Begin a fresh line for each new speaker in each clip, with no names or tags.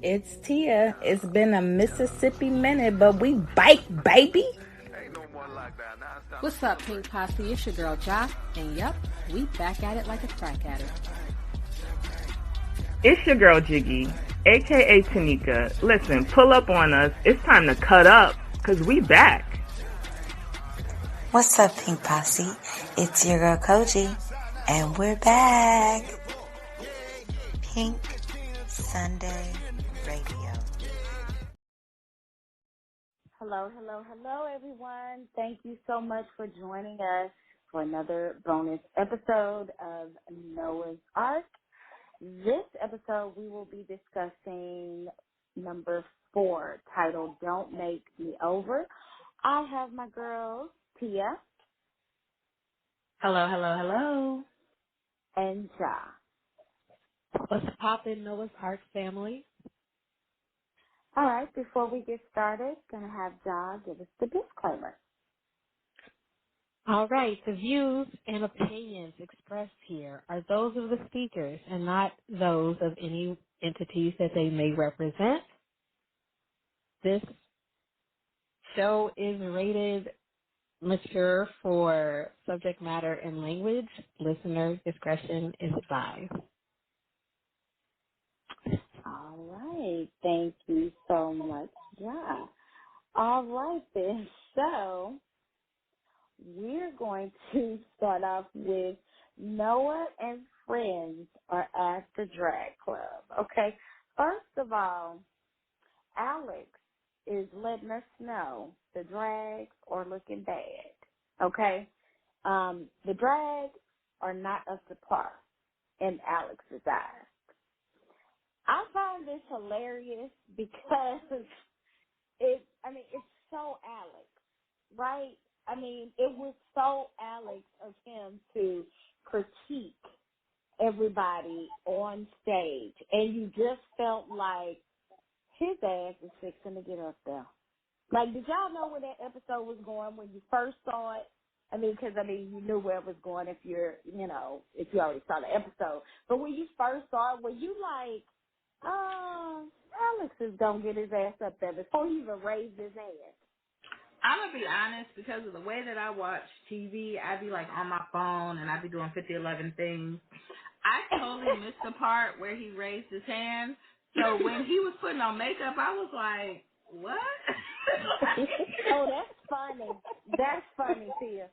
It's Tia. It's been a Mississippi minute, but we bike, baby.
What's up, Pink Posse? It's your girl, Ja. And yup, we back at it like a crack addict.
It's your girl, Jiggy, a.k.a. Tanika. Listen, pull up on us. It's time to cut up, because we back.
What's up, Pink Posse? It's your girl, Kogi, and we're back. Pink Sunday Radio.
Hello, everyone. Thank you so much for joining us for another bonus episode of Noah's Ark. This episode, we will be discussing number 4, titled Don't Make Me Over. I have my girls, Tia.
Hello.
And Ja.
What's poppin', Noah's Ark family?
All right, before we get started, going to have Ja give us the disclaimer.
All right, the views and opinions expressed here are those of the speakers and not those of any entities that they may represent. This show is rated mature for subject matter and language. Listener discretion is advised.
All right, thank you so much, Ja. All right, then. So we're going to start off with Noah and friends are at the drag club. Okay, first of all, Alex is letting us know the drags are looking bad. Okay, the drags are not up to par in Alex's eyes. I found this hilarious because it's so Alex, right? I mean, it was so Alex of him to critique everybody on stage, and you just felt like his ass is fixing to get up there. Like, did y'all know where that episode was going when you first saw it? Because you knew where it was going if if you already saw the episode. But when you first saw it, were you like, Alex is going to get his ass up there before he even raised his hand?
I'm going to be honest, because of the way that I watch TV, I be like on my phone and I be doing 5011 things. I totally missed the part where he raised his hand. So when he was putting on makeup, I was like, what?
Oh, that's funny. That's funny, Tia.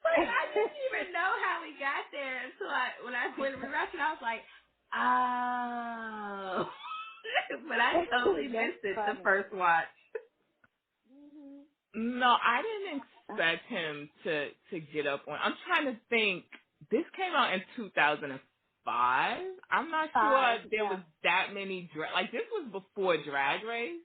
Like, I didn't even know how he got there until when I went rewatching, I was like, oh. But I totally missed it the first watch.
No, I didn't expect him to get up on. I'm trying to think. This came out in 2005. I'm not sure there was that many this was before Drag Race,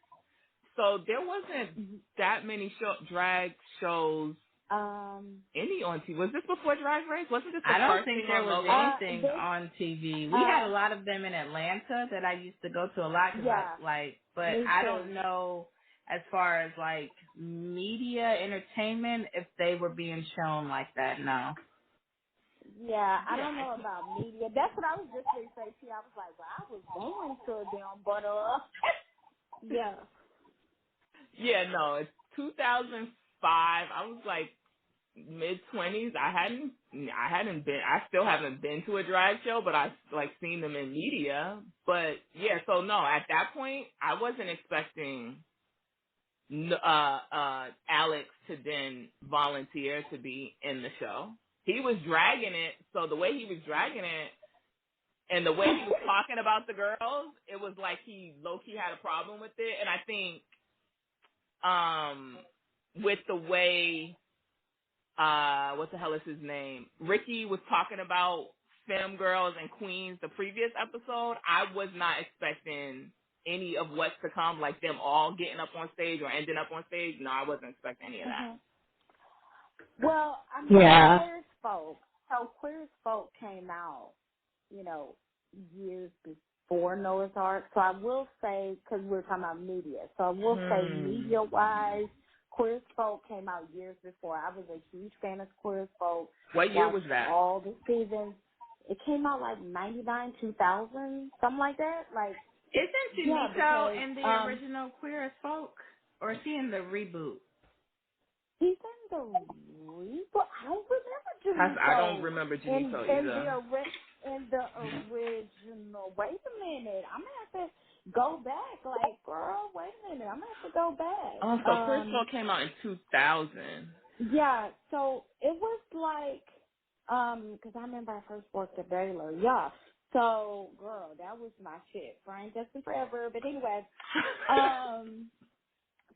so there wasn't that many drag shows. Any on TV? Was this before Drag Race? Wasn't this the
I don't
first
think
thing
there
on
was
Logo?
anything on TV. We had a lot of them in Atlanta that I used to go to a lot. But I don't know as far as media entertainment if they were being shown like that. No.
Yeah, I don't know about media. That's what I was just going to say to you. I was like, well, I was going to them, but yeah.
Yeah, no, it's 2005. I was mid-20s. I still haven't been to a drag show, but I've seen them in media. But yeah, so no, at that point I wasn't expecting Alex to then volunteer to be in the show. He was dragging it, so the way he was dragging it and the way he was talking about the girls, it was like he low-key had a problem with it. And I think with the way what the hell is his name? Ricky was talking about Femme Girls and Queens the previous episode. I was not expecting any of what's to come, like them all getting up on stage or ending up on stage. No, I wasn't expecting any of that.
Well,
Yeah.
Queer as Folk came out, years before Noah's Ark. So I will say, because we're talking about media, so I will say media-wise, Queer as Folk came out years before. I was a huge fan of Queer as Folk.
What year was that?
All the seasons. It came out 99, 2000, something like that.
Isn't
Yeah, because
Janito in the original Queer as Folk? Or is he in the reboot?
he's in the reboot. I don't
I don't
remember Janito
remember
in
Janito
in
either.
the original. Wait a minute, I'm gonna have to go back. Like, girl, wait a minute, I'm gonna have to go
Oh,
back.
so Queer as Folk came out in 2000.
Yeah. So it was like, 'cause I remember I first worked at Baylor. Yeah. So, girl, that was my shit. Brian Justin Forever. But anyway, um,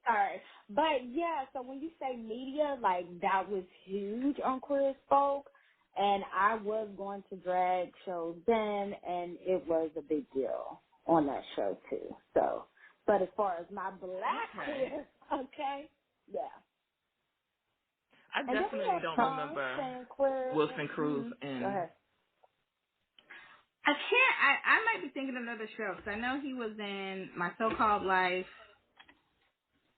sorry. But yeah, so when you say media, like that was huge on Queer as Folk. And I was going to drag shows then, and it was a big deal on that show too. So, but as far as my black
Okay.
queer, okay, yeah.
I
And then we
definitely
have
don't
Tom
remember
saying queer.
Wilson Cruz
Go
in.
ahead.
I can't. I might be thinking of another show because I know he was in My So-Called Life.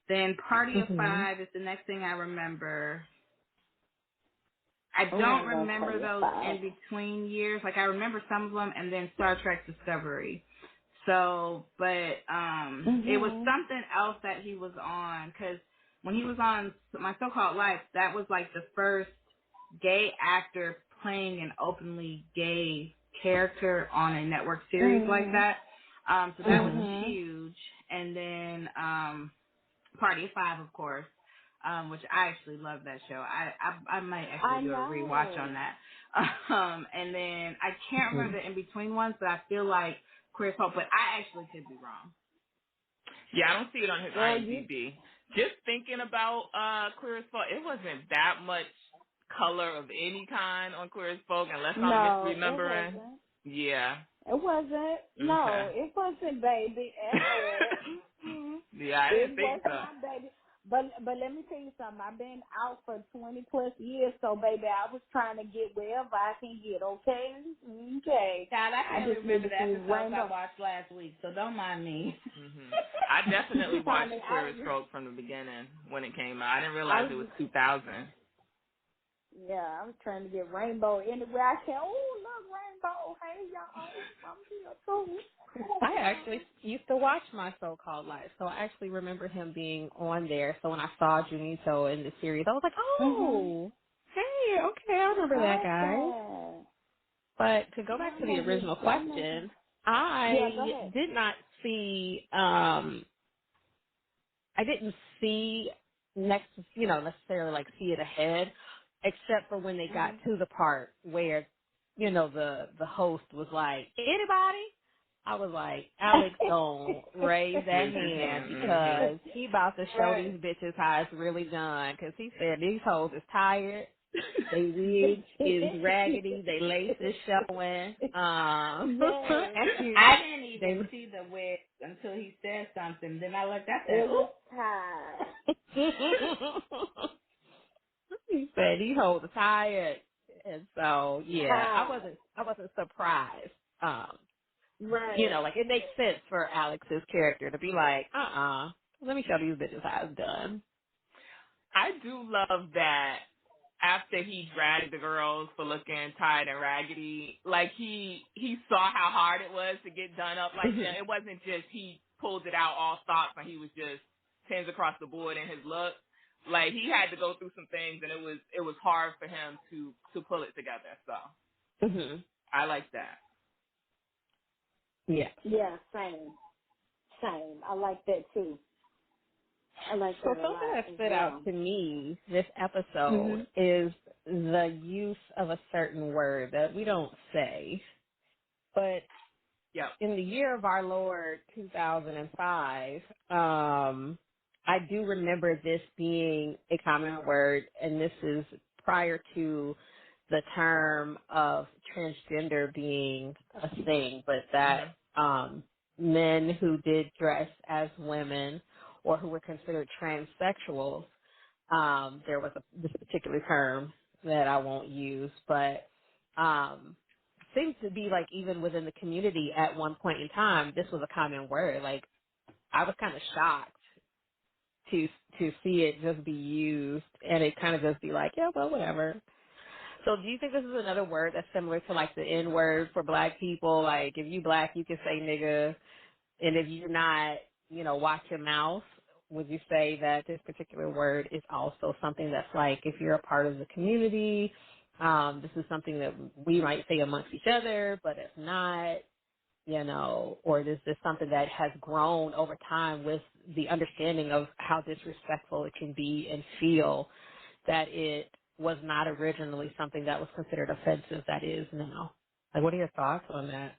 Then Party of
Mhm.
Five is the next thing I remember. I
Oh, I
don't
love
remember
Party of
those
Five.
in between years. Like I remember some of them, and then Star Trek Discovery. So, but it was
Mhm.
something else that he was on because when he was on My So-Called Life, that was like the first gay actor playing an openly gay character on a network series like
Mhm.
that. So that was
Mhm.
Mhm.
huge. And then Party of Five, of course, which I actually love that show. I might actually
I
do a rewatch on
know.
that. And then I can't remember
Mhm.
the in between ones, but I feel like Queer as Folk, but I actually could be wrong.
Yeah, I don't see it on his
Girl, you.
IMDb. Just thinking about Queer as Folk, it wasn't that much color of any kind on Queer as Folk, unless I'm
No, it
misremembering.
wasn't.
Yeah.
It wasn't.
Okay.
No, it wasn't, baby, at all. Mm-mm.
Yeah, I
It
didn't think
was
so.
not, baby. But let me tell you something. I've been out for 20 plus years, so baby, I was trying to get wherever I can get. Okay, okay.
God, I
I
barely
just need
remember
to
the
see
episodes I
rainbow.
watched last week, so don't mind me.
I definitely watched
Honey,
Queer as Folk from the beginning when it came out. I didn't
I
realize it was
was
2000.
yeah, I was trying to get rainbow anywhere I can. Oh, look, rainbow. Hey, y'all, I'm here too.
I actually used to watch My So-Called Life, so I actually remember him being on there. So when I saw Junito in the series, I was like,
Mhm.
oh, hey, okay, I
I
remember that
love
guy.
that.
But to go back
Y'all
to the
know his.
original
Y'all know him.
question,
Yeah, go
I
ahead.
did not see I didn't see next, necessarily like see it ahead, except for when they got
Mhm.
to the part where, the host was like, anybody? I was like, Alex, don't raise that
Raise his
hand
hand.
because he about to show these
Right.
bitches how it's really done. Because he said these hoes is tired. They wigs is raggedy. They lace is showing.
Yes.
And
I didn't
they
even see the wig until he said something. Then I looked, I said,
It
ooh.
was time.
he said he holds tired. And so yeah, I
Time.
wasn't surprised.
Right.
Like it makes sense for Alex's character to be like, let me show these bitches how it's done.
I do love that after he dragged the girls for looking tired and raggedy, like he saw how hard it was to get done up like
Mhm.
that. It wasn't just he pulled it out all stops and he was just tens across the board in his look. Like he had to go through some things and it was hard for him to pull it together. So
Mhm.
I like that.
Yeah.
Yeah, same. Same. I like that too. I like
So
that a
something
lot
that
as
stood out
well.
to me this episode
Mhm.
is the use of a certain word that we don't say, but
Yep.
in the year of our Lord 2005, I do remember this being a common word, and this is prior to the term of transgender being a thing, but that
Mhm.
men who did dress as women or who were considered transsexuals, there was this particular term that I won't use, but seems to be like even within the community at one point in time, this was a common word. Like I was kind of shocked to see it just be used and it kind of just be like, yeah, well, whatever. So do you think this is another word that's similar to like the N word for black people? Like if you black, you can say nigga. And if you're not, watch your mouth, would you say that this particular word is also something that's like, if you're a part of the community, this is something that we might say amongst each other, but if not, or is this something that has grown over time with the understanding of how disrespectful it can be and feel, that it was not originally something that was considered offensive that is now? Like, what are your thoughts on that?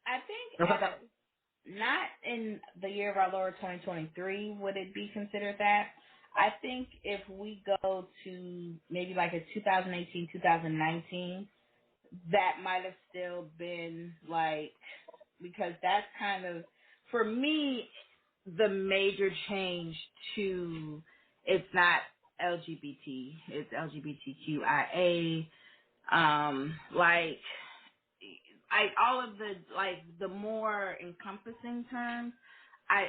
I think not in the year of our Lord 2023 would it be considered that. I think if we go to maybe like a 2018, 2019, that might have still been like, because that's kind of, for me, the major change to, it's not LGBT, it's LGBTQIA, like all of the, like, the more encompassing terms. I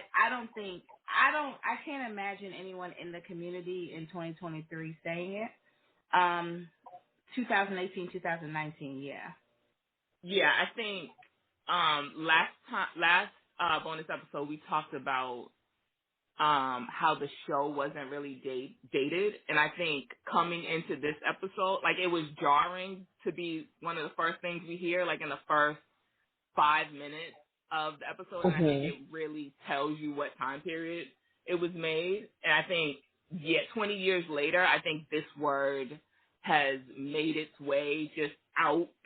can't imagine anyone in the community in 2023 saying it. 2018, 2019, yeah.
Yeah, I think last bonus episode we talked about how the show wasn't really dated, and I think coming into this episode, like, it was jarring to be one of the first things we hear, like in the first 5 minutes of the episode, and I think it really tells you what time period it was made. And I think, 20 years later, I think this word has made its way just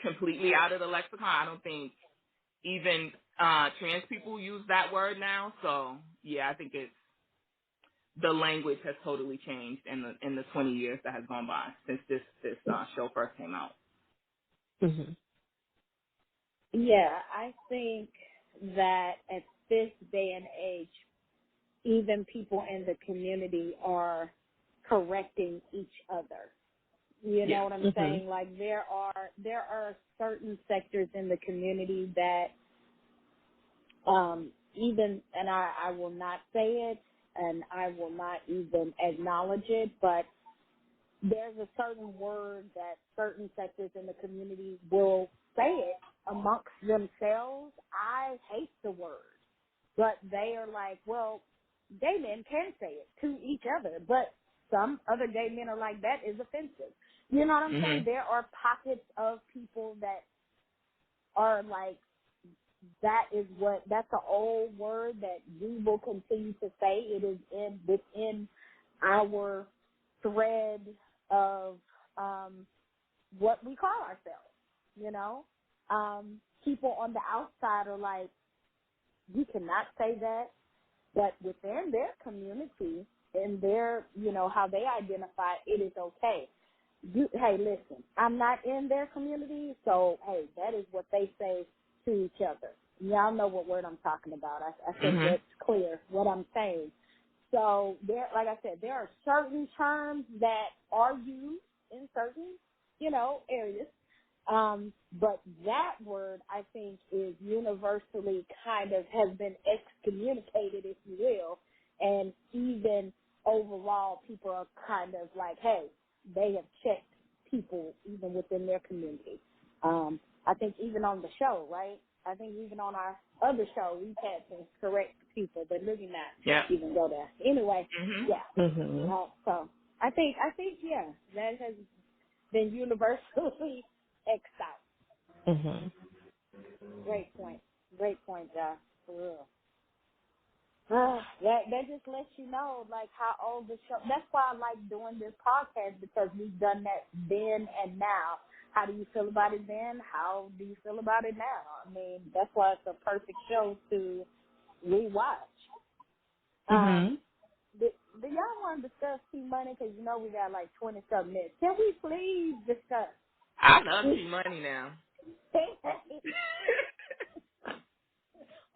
completely out of the lexicon. I don't think even trans people use that word now. So yeah, I think the language has totally changed in the 20 years that has gone by since this show first came out.
Mm-hmm.
Yeah, I think that at this day and age, even people in the community are correcting each other. You know what I'm saying? Like, there are certain sectors in the community that and I will not say it, and I will not even acknowledge it, but there's a certain word that certain sectors in the community will say it amongst themselves. I hate the word, but they are like, well, gay men can say it to each other, but some other gay men are like, that is offensive. You know what I'm saying? There are pockets of people that are like, that's an old word that we will continue to say. It is within our thread of what we call ourselves, people on the outside are like, you cannot say that, but within their community and their, how they identify, it is okay. Hey, listen, I'm not in their community, so, hey, that is what they say to each other. Y'all know what word I'm talking about. I think that's clear, what I'm saying. So, like I said, there are certain terms that are used in certain, areas. But that word, I think, is universally kind of has been excommunicated, if you will. And even overall, people are kind of like, hey, they have checked people even within their community. I think even on the show, right? I think even on our other show, we've had to correct people, but let me not even go there. Anyway, so I think, yeah, that has been universally X'd out. Great point, Josh. For real. That just lets you know, like, how old the show. That's why I like doing this podcast, because we've done that then and now. How do you feel about it then? How do you feel about it now? I mean, that's why it's a perfect show to rewatch. Do y'all want to discuss T-Money? Because we got like 20-something minutes. Can we please discuss?
I love T-Money now.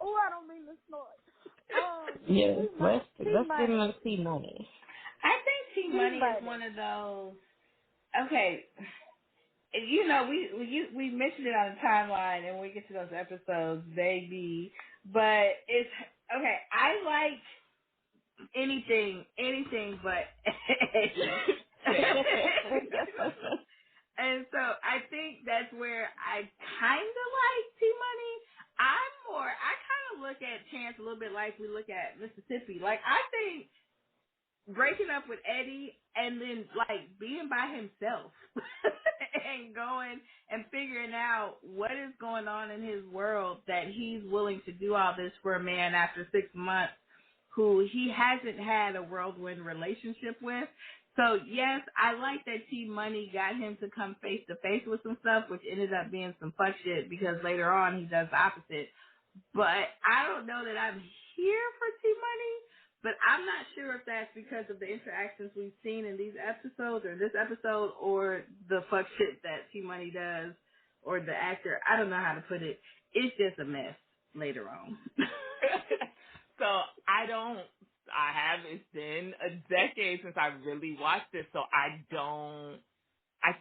Oh, I don't mean to snort.
Yes, let's get into T-Money.
I think T-Money is one of those, okay, we mentioned it on the timeline, and when we get to those episodes, baby, but it's, okay, I like anything but and so I think that's where I kind of like T-Money. I kind of look at Chance a little bit like we look at Mississippi. Like, I think breaking up with Eddie and then like being by himself and going and figuring out what is going on in his world that he's willing to do all this for a man after 6 months who he hasn't had a whirlwind relationship with. So yes, I like that T Money got him to come face to face with some stuff, which ended up being some fuck shit because later on he does the opposite. But I don't know that I'm here for T Money. But I'm not sure if that's because of the interactions we've seen in these episodes or this episode or the fuck shit that T Money does or the actor. I don't know how to put it. It's just a mess later on.
So it's been a decade since I really watched this, so I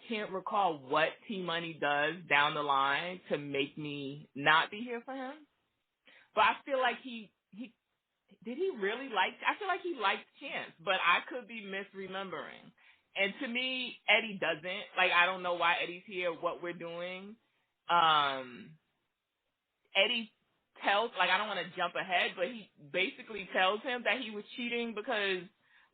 can't recall what T Money does down the line to make me not be here for him. But I feel like he did he really like? I feel like he liked Chance, but I could be misremembering. And to me, Eddie doesn't. Like, I don't know why Eddie's here, what we're doing. Eddie tells, like, I don't want to jump ahead, but he basically tells him that he was cheating because,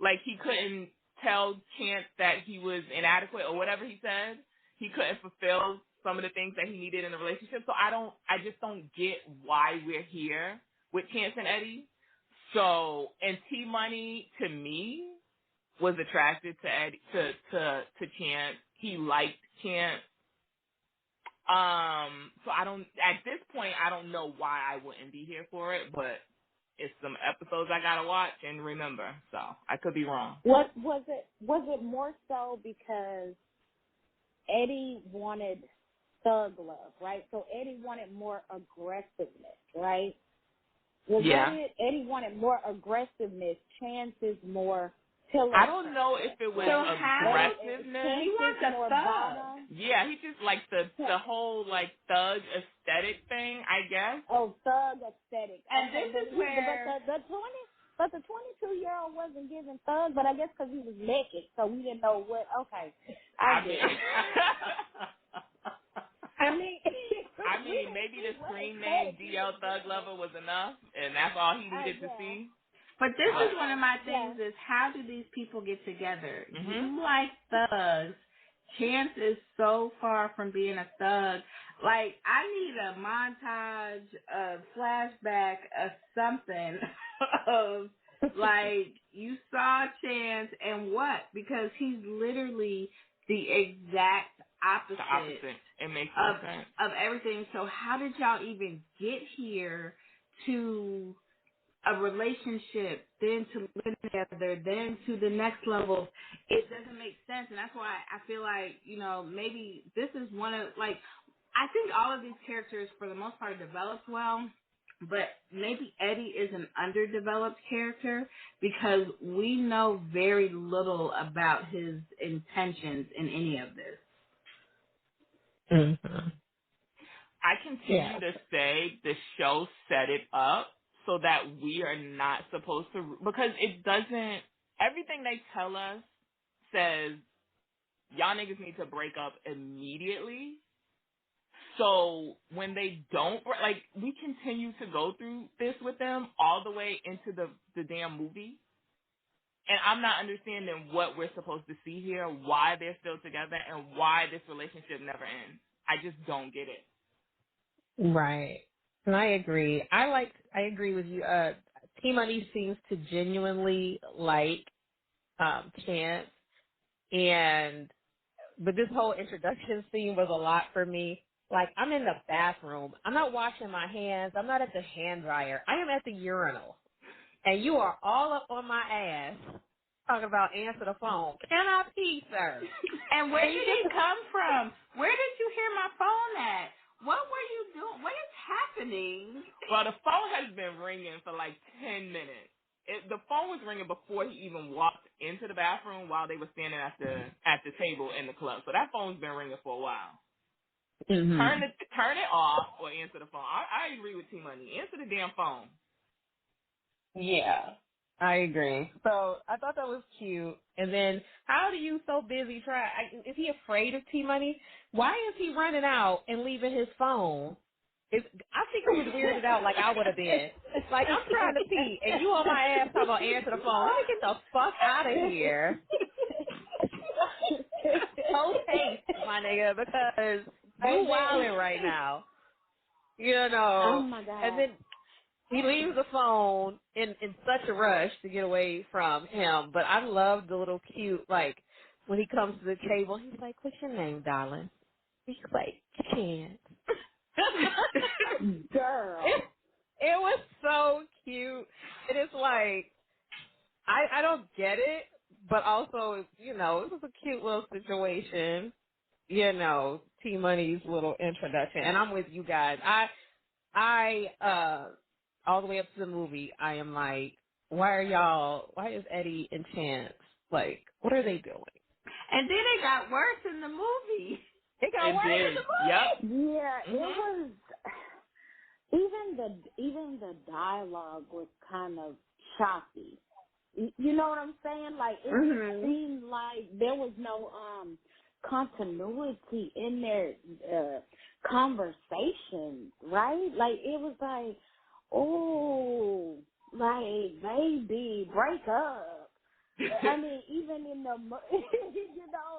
like, he couldn't tell Chance that he was inadequate or whatever he said. He couldn't fulfill some of the things that he needed in the relationship. So I just don't get why we're here with Chance and Eddie. So, and T Money to me was attracted to Eddie, to Chance. He liked Chance. So at this point, I don't know why I wouldn't be here for it, but it's some episodes I gotta watch and remember. So I could be wrong.
What was it? Was it more so because Eddie wanted thug love, right? So Eddie wanted more aggressiveness, right? Was that it? Eddie wanted more aggressiveness. Chance is more pillow.
I don't know if it was aggressiveness.
He wants a thug.
Yeah, he just likes the whole like thug aesthetic thing, I guess.
Oh, thug aesthetic.
And this is where
But the 22-year-old wasn't giving thug, but I guess because he was naked, so we didn't know what. Okay, I get it. I mean,
maybe the screen name DL Thug Lover was enough, and that's all he needed to see.
But this is one of my things is how do these people get together?
Mm-hmm.
You like thugs. Chance is so far from being a thug. Like, I need a montage, a flashback, of something of, like, you saw Chance and what? Because he's literally the exact opposite.
It makes no sense.
Of everything. So how did y'all even get here to a relationship, then to living together, then to the next level? It doesn't make sense. And that's why I feel like, you know, maybe this is one of, like, I think all of these characters for the most part developed well, but maybe Eddie is an underdeveloped character because we know very little about his intentions in any of this.
Mm-hmm.
I continue to say the show set it up so that we are not supposed to, because it doesn't, everything they tell us says y'all niggas need to break up immediately. So when they don't, like, we continue to go through this with them all the way into the damn movie. And I'm not understanding what we're supposed to see here, why they're still together, and why this relationship never ends. I just don't get it.
Right. And I agree. I agree with you. T Money seems to genuinely like Chance, but this whole introduction scene was a lot for me. Like, I'm in the bathroom. I'm not washing my hands. I'm not at the hand dryer. I am at the urinal. And you are all up on my ass talking about answer the phone. Can I pee, sir?
And where did it come from? Where did you hear my phone at? What were you doing? What is happening?
Well, the phone has been ringing for like 10 minutes. The phone was ringing before he even walked into the bathroom while they were standing at the table in the club. So that phone's been ringing for a while.
Mm-hmm.
Turn it off or answer the phone. I agree with T Money. Answer the damn phone.
Yeah, I agree. So I thought that was cute. And then, how do you so busy is he afraid of T Money? Why is he running out and leaving his phone I think he was weirded out like I would have been. It's like, I'm trying to pee, and you on my ass talking about answer the phone. Let me get the fuck out of here. Post haste, my nigga, because you wilding right now. You
Oh
know.
my
And
God.
then he leaves the phone in such a rush to get away from him. But I love the little cute, like, when he comes to the table, he's like, "What's your name, darling?" He's like, "Chance."
Girl.
It was so cute. It is like, I don't get it, but also, it was a cute little situation. T Money's little introduction, and I'm with you guys. All the way up to the movie, I am like, why is Eddie and Chance, like, what are they doing?
And then it got worse in the movie.
It got
It
worse in
did.
the
Yep.
movie.
Yeah, it was. Even the dialogue was kind of choppy. You know what I'm saying? Like it just seemed like there was no continuity in their conversation, right? Like it was like, oh, like baby, break up. I mean, even in the,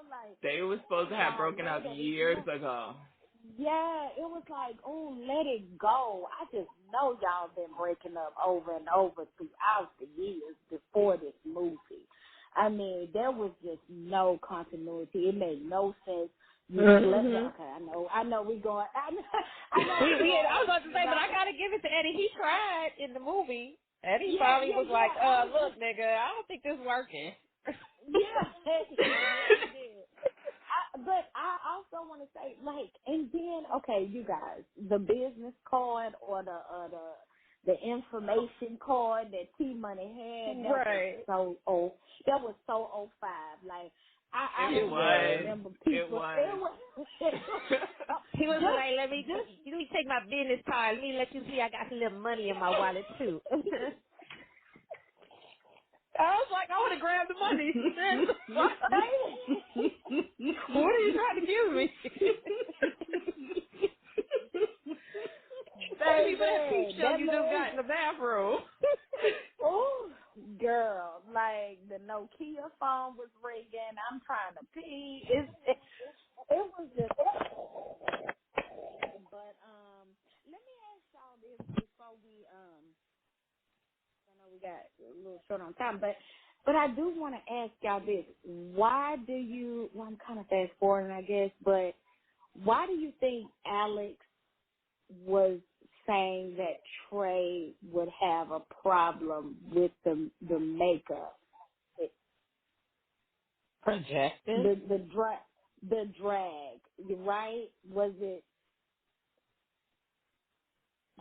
like,
They were supposed to have
y'all
broken up years ago.
yeah, it was like, oh, let it go. I just know y'all been breaking up over and over throughout the years before this movie. I mean, there was just no continuity. It made no sense. Okay, I know we going. I know we going.
I was about to say, but I gotta give it to Eddie. He tried in the movie. Eddie
Yeah,
finally was like, look, nigga, I don't think this is working.
yeah, he did. But I also want to say, like, and then, okay, you guys, the business card or the information card that T Money had, that was
Right.
so old. That was so 05. Like, I
It
don't
was.
even remember
It
people.
was.
He was like, let me take my business card. Let me let you see I got some little money in my wallet, too. I was like, I would have grabbed the money. What are you trying to give me? Baby, that peep
Baby,
show
that
you just
man.
got in the bathroom.
Oh, girl, like the Nokia phone was ringing. I'm trying to pee. It was just. But let me ask y'all this before we I know we got a little short on time, but I do want to ask y'all this: why do you? Well, I'm kind of fast forwarding, I guess, but why do you think Alex was saying that Trey would have a problem with the makeup,
Projecting?
the drag, right? Was it?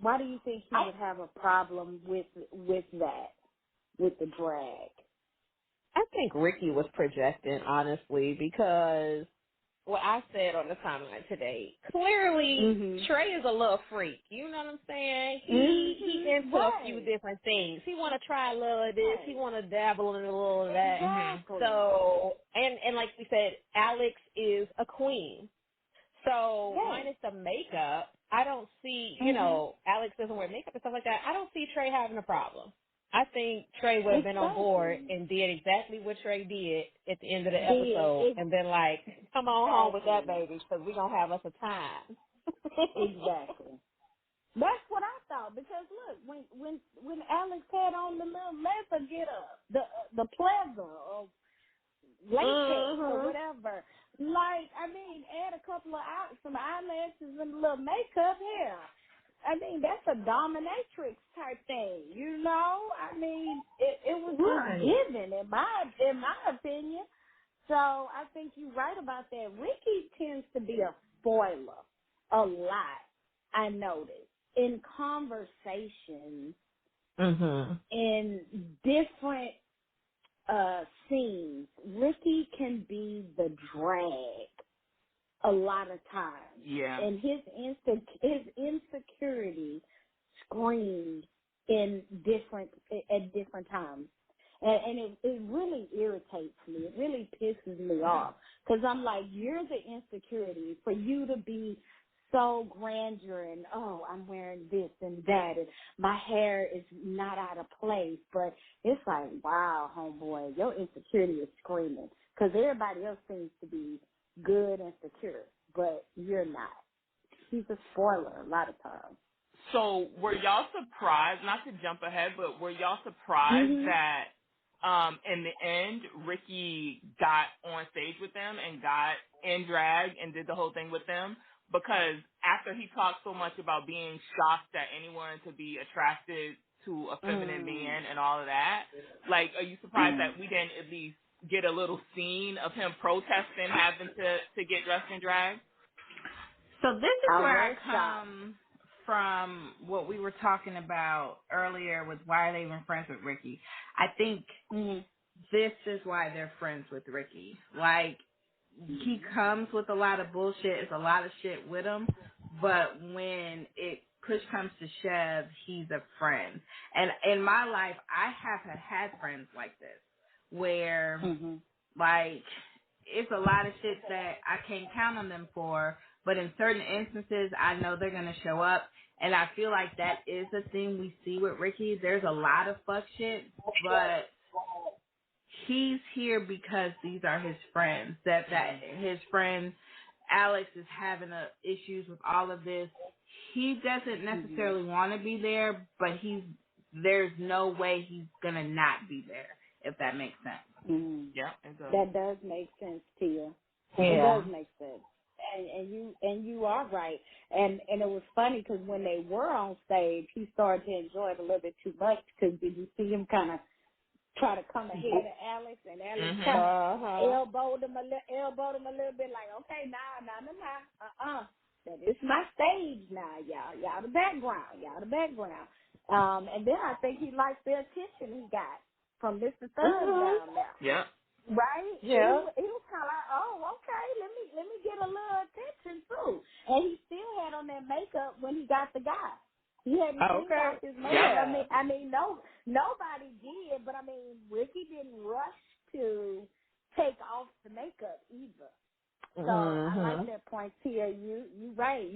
Why do you think he would have a problem with that, with the drag?
I think Ricky was projecting, honestly, because what I said on the timeline today, clearly Trey is a little freak. You know what I'm saying? He into a few different things. He want to try a little of this. He want to dabble in a little of that.
Exactly.
So, and like we said, Alex is a queen. So minus the makeup, I don't see, Alex doesn't wear makeup and stuff like that. I don't see Trey having a problem. I think Trey would have been on board and did exactly what Trey did at the end of the episode and been like, come on home with that baby because we're going to have us a time.
Exactly. That's what I thought because look, when Alex had on the little leather get up, the pleather or latex or whatever, like I mean, add a couple of some eyelashes and a little makeup here. I mean, that's a dominatrix type thing, you know. I mean, it was just given in my opinion. So I think you're right about that. Ricky tends to be a spoiler a lot. I noticed in conversations, in different scenes, Ricky can be the drag a lot of times.
Yeah.
And his insecurity screams at different times. And it really irritates me. It really pisses me off. Because I'm like, you're the insecurity. For you to be so grandeur and, oh, I'm wearing this and that and my hair is not out of place. But it's like, wow, homeboy, your insecurity is screaming. Because everybody else seems to be good and secure, but you're not. He's a spoiler a lot of times.
So were y'all surprised, not to jump ahead, but were y'all surprised
Mhm.
that in the end Ricky got on stage with them and got in drag and did the whole thing with them? Because after he talked so much about being shocked that anyone could be attracted to a feminine being and all of that, like, are you surprised that we didn't at least get a little scene of him protesting having to get dressed in drag?
So this is
I
where I
was shocked.
come from what we were talking about earlier with why are they even friends with Ricky. I think
Mhm.
this is why they're friends with Ricky. Like, he comes with a lot of bullshit. It's a lot of shit with him. But when it push comes to shove, he's a friend. And in my life, I have had friends like this where,
Mhm.
like, it's a lot of shit that I can't count on them for. But in certain instances, I know they're going to show up. And I feel like that is the thing we see with Ricky. There's a lot of fuck shit, but he's here because these are his friends. That his friend Alex is having issues with all of this. He doesn't
Mhm.
necessarily want to be there, but there's no way he's gonna not be there, if that makes sense.
Mhm.
Yeah, it does.
That does make sense, Tia. It does
Yeah.
make sense. And you are right. And it was funny because when they were on stage, he started to enjoy it a little bit too much. Because did you see him kind of try to come ahead of Alex, and Alex kind of elbowed him a little bit, like, okay, nah, that is my stage now, y'all the background. And then I think he liked the attention he got from Mr. Thug
Mhm.
down there.
Yeah.
Right?
Yeah.
He was kind of like, oh, okay, let me get a little attention too. And he still had on that makeup when he got the guy. He hadn't cleaned
Okay.
off his makeup.
Yeah.
Yeah.
No, nobody did. But I mean, Ricky didn't rush to take off the makeup either. So I like
Mhm.
that point, Tia. You right.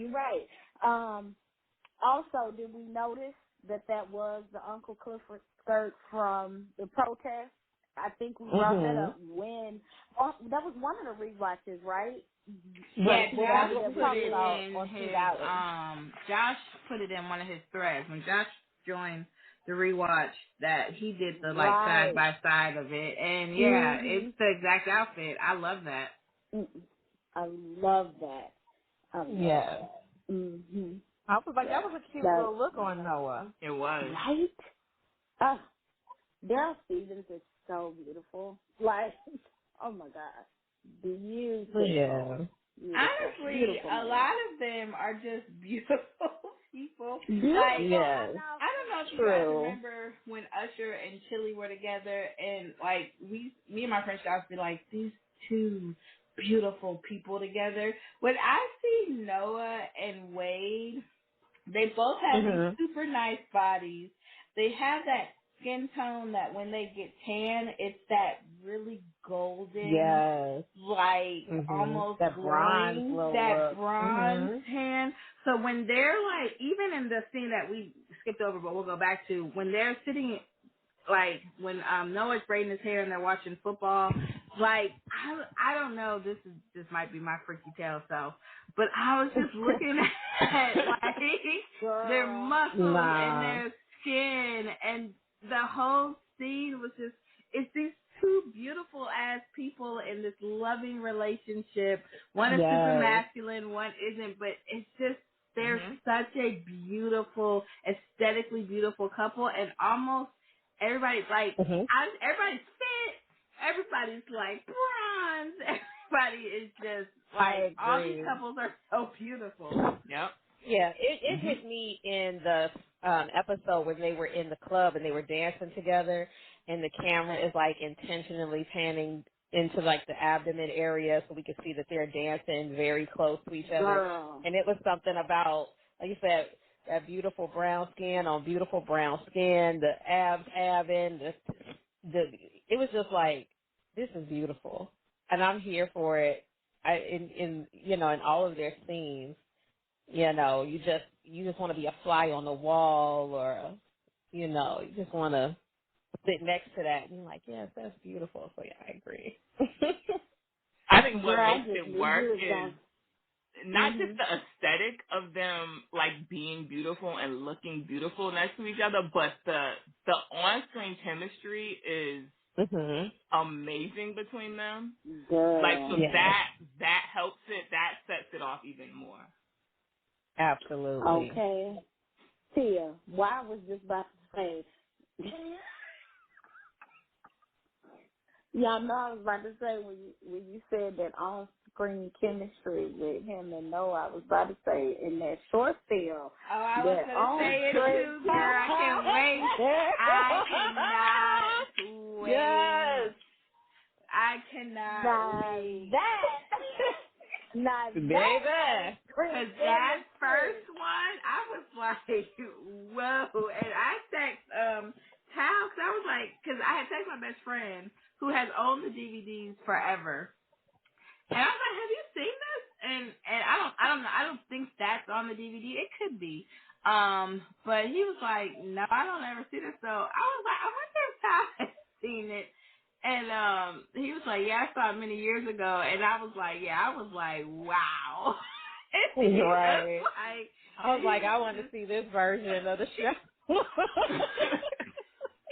Also, did we notice that was the Uncle Clifford skirt from the protest? I think we brought that
Mhm.
up when that was one of the rewatches, right?
Yeah,
Right. Well,
That
that's
Josh
we
what
that
we
we
put
talked
it
did.
about
in
on True
his
Valor.
Josh put it in one of his threads. When Josh joined the rewatch, that he did the like side
Right.
by side of it, and yeah, it's
Mhm.
the exact outfit. I love that.
Mm-mm. I love that. I love
Yeah.
that. Mhm.
I was like, that
Yeah.
was a cute
That
little look on Noah.
It was.
right. Oh, Daryl Stevens is so beautiful. Like, oh my God, beautiful,
Yeah.
Honestly,
beautiful
a
man.
lot of them are just beautiful people. Like,
Beautiful. I
Yes.
know.
I don't know if you guys
True.
remember when Usher and Chili were together, and like me and my friend Josh be like, these two beautiful people together. When I see Noah and Wade, they both have these
Mhm.
super nice bodies. They have that skin tone that when they get tan, it's that really golden,
Yes.
like
Mhm.
almost
That bronze
glowing,
little
that
look.
bronze
Mhm.
tan. So when they're like, even in the scene that we skipped over, but we'll go back to, when they're sitting, like when Noah's braiding his hair and they're watching football, like I don't know, this might be my freaky tail self, but I was just looking at like their
Girl.
muscles and
Nah.
their skin, and the whole scene was just, it's these two beautiful ass people in this loving relationship. One is super
Yes.
masculine, one isn't, but it's just, they're
Mhm.
such a beautiful, aesthetically beautiful couple, and almost everybody's like,
Mhm.
everybody's fit, everybody's like bronze, everybody is just like,
I
all these
agree.
couples are so beautiful.
Yep.
Yeah, it
Mhm.
hit me in the episode when they were in the club and they were dancing together, and the camera is like intentionally panning into like the abdomen area so we could see that they're dancing very close to each other.
Girl.
And it was something about, like you said, that beautiful brown skin on beautiful brown skin, the abs having the it was just like, this is beautiful, and I'm here for it. In in all of their scenes. You just want to be a fly on the wall, or you just want to sit next to that, and you're like, yes, that's beautiful. So yeah, I agree.
I think what
Girl, I
makes
just
it
knew
work
you was
is
going.
not just
Mhm.
the aesthetic of them like being beautiful and looking beautiful next to each other, but the on-screen chemistry is
Mhm.
amazing between them. Like so
Girl.
Yes,
that helps it, that sets it off even more.
absolutely.
Okay. Tia, why I was just about to say. Y'all know I was about to say when you said that on screen chemistry with him and Noah, I was about to say in that short film
Oh, I was
that
gonna
on
say it
screen
too, girl. I can't wait. I cannot wait.
Yes,
I cannot
now
wait.
that now that on
baby.
screen
Cause that
chemistry.
first one, I was like, whoa. And I text Tal, 'cause I was like, cause I had texted my best friend who has owned the DVDs forever. And I was like, have you seen this? And I don't know. I don't think that's on the DVD. It could be. But he was like, no, I don't ever see this. So I was like, I wonder if Ty has seen it. And he was like, yeah, I saw it many years ago. And I was like, yeah, I was like, wow. And he was
Right.
like,
I was
he
like,
was
I want to
just
see this version of the show.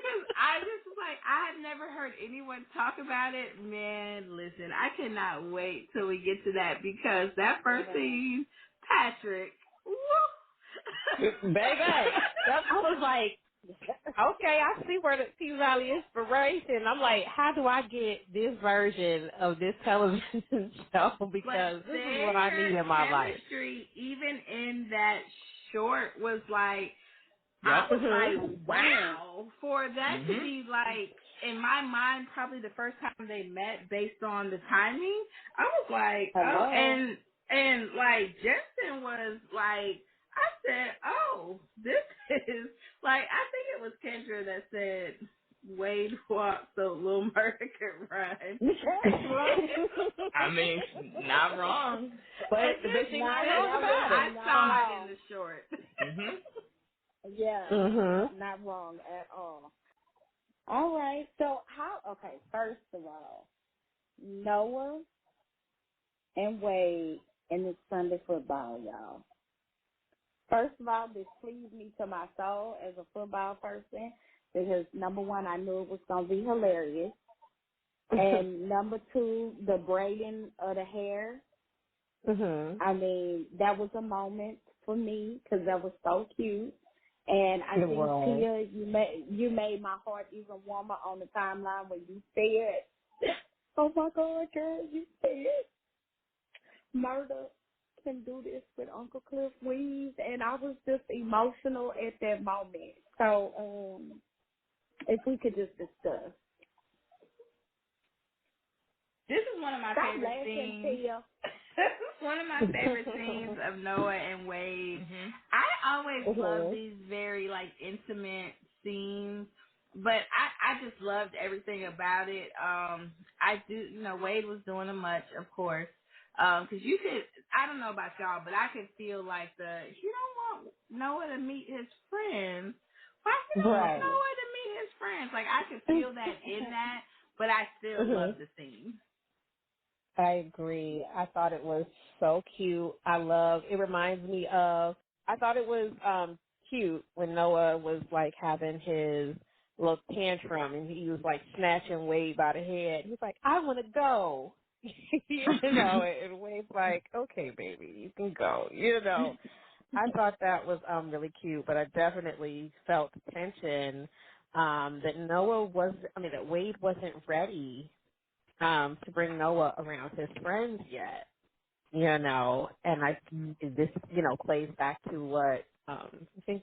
Cause I just was like, I had never heard anyone talk about it. Man, listen, I cannot wait till we get to that because that first scene, Patrick, woo.
Baby, I was like, okay, I see where the P Valley inspiration. I'm like, how do I get this version of this television show?
But
Because this is what I need
their
in my life.
chemistry, even in that short, was like, I
Yep.
was
Mhm.
like, wow, for that to
Mhm.
be like, in my mind, probably the first time they met based on the timing, I was like, oh,
Hello.
and like, Jensen was like, I said, oh, this is, like, I think it was Kendra that said, Wade walked so Lil Murder could run.
I mean, not wrong.
And
but
just,
she's not
Not
just,
wrong
that was
about
I
it.
saw
not
it in
wrong.
the short.
Mhm.
Yeah,
Mhm.
not wrong at all. All right. So okay, first of all, Noah and Wade in the Sunday football, y'all. First of all, this pleased me to my soul as a football person because number one, I knew it was going to be hilarious. And number two, the braiding of the hair.
Mhm.
I mean, that was a moment for me because that was so cute. And I
It
think
was.
Tia, you made my heart even warmer on the timeline when you said, "Oh my God, girl, you said murder can do this with Uncle Cliff Weeds," and I was just emotional at that moment. So, if we could just discuss.
This is one of my
Stop
favorite
laughing,
scenes.
Tia.
This is one of my favorite scenes of Noah and Wade.
Mhm.
I always love
Mhm.
these very like intimate scenes, but I just loved everything about it. I do, Wade was doing a much, of course, because you could. I don't know about y'all, but I could feel like he don't want Noah to meet his friends. Why he don't want
Right.
Noah to meet his friends? Like I could feel that in that, but I still love
Mhm.
the scene.
I agree. I thought it was so cute. It reminds me of, I thought it was cute when Noah was like having his little tantrum and he was like snatching Wade by the head. He's like, I want to go. And Wade's like, okay, baby, you can go. I thought that was really cute, but I definitely felt the tension that that Wade wasn't ready to bring Noah around his friends yet, and this, plays back to what, I think,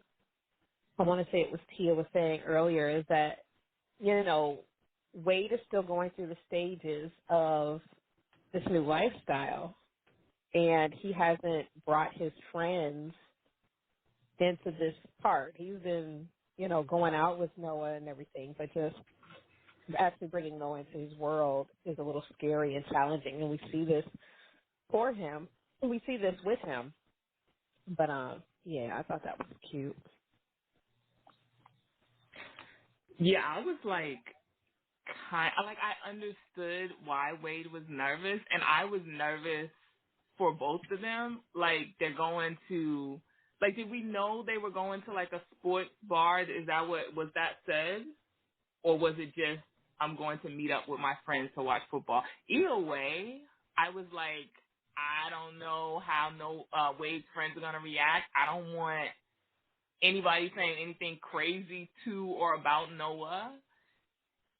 I want to say it was Tia was saying earlier is that, Wade is still going through the stages of this new lifestyle and he hasn't brought his friends into this part. He's been, going out with Noah and everything, but just actually bringing Noah into his world is a little scary and challenging, and we see this for him. We see this with him. But yeah, I thought that was cute.
Yeah, I was like, I understood why Wade was nervous, and I was nervous for both of them. Like, they're going to, like, did we know they were going to like a sports bar? Is that what was that said, or was it just I'm going to meet up with my friends to watch football? Either way, I was like, I don't know how Wade's friends are gonna react. I don't want anybody saying anything crazy to or about Noah.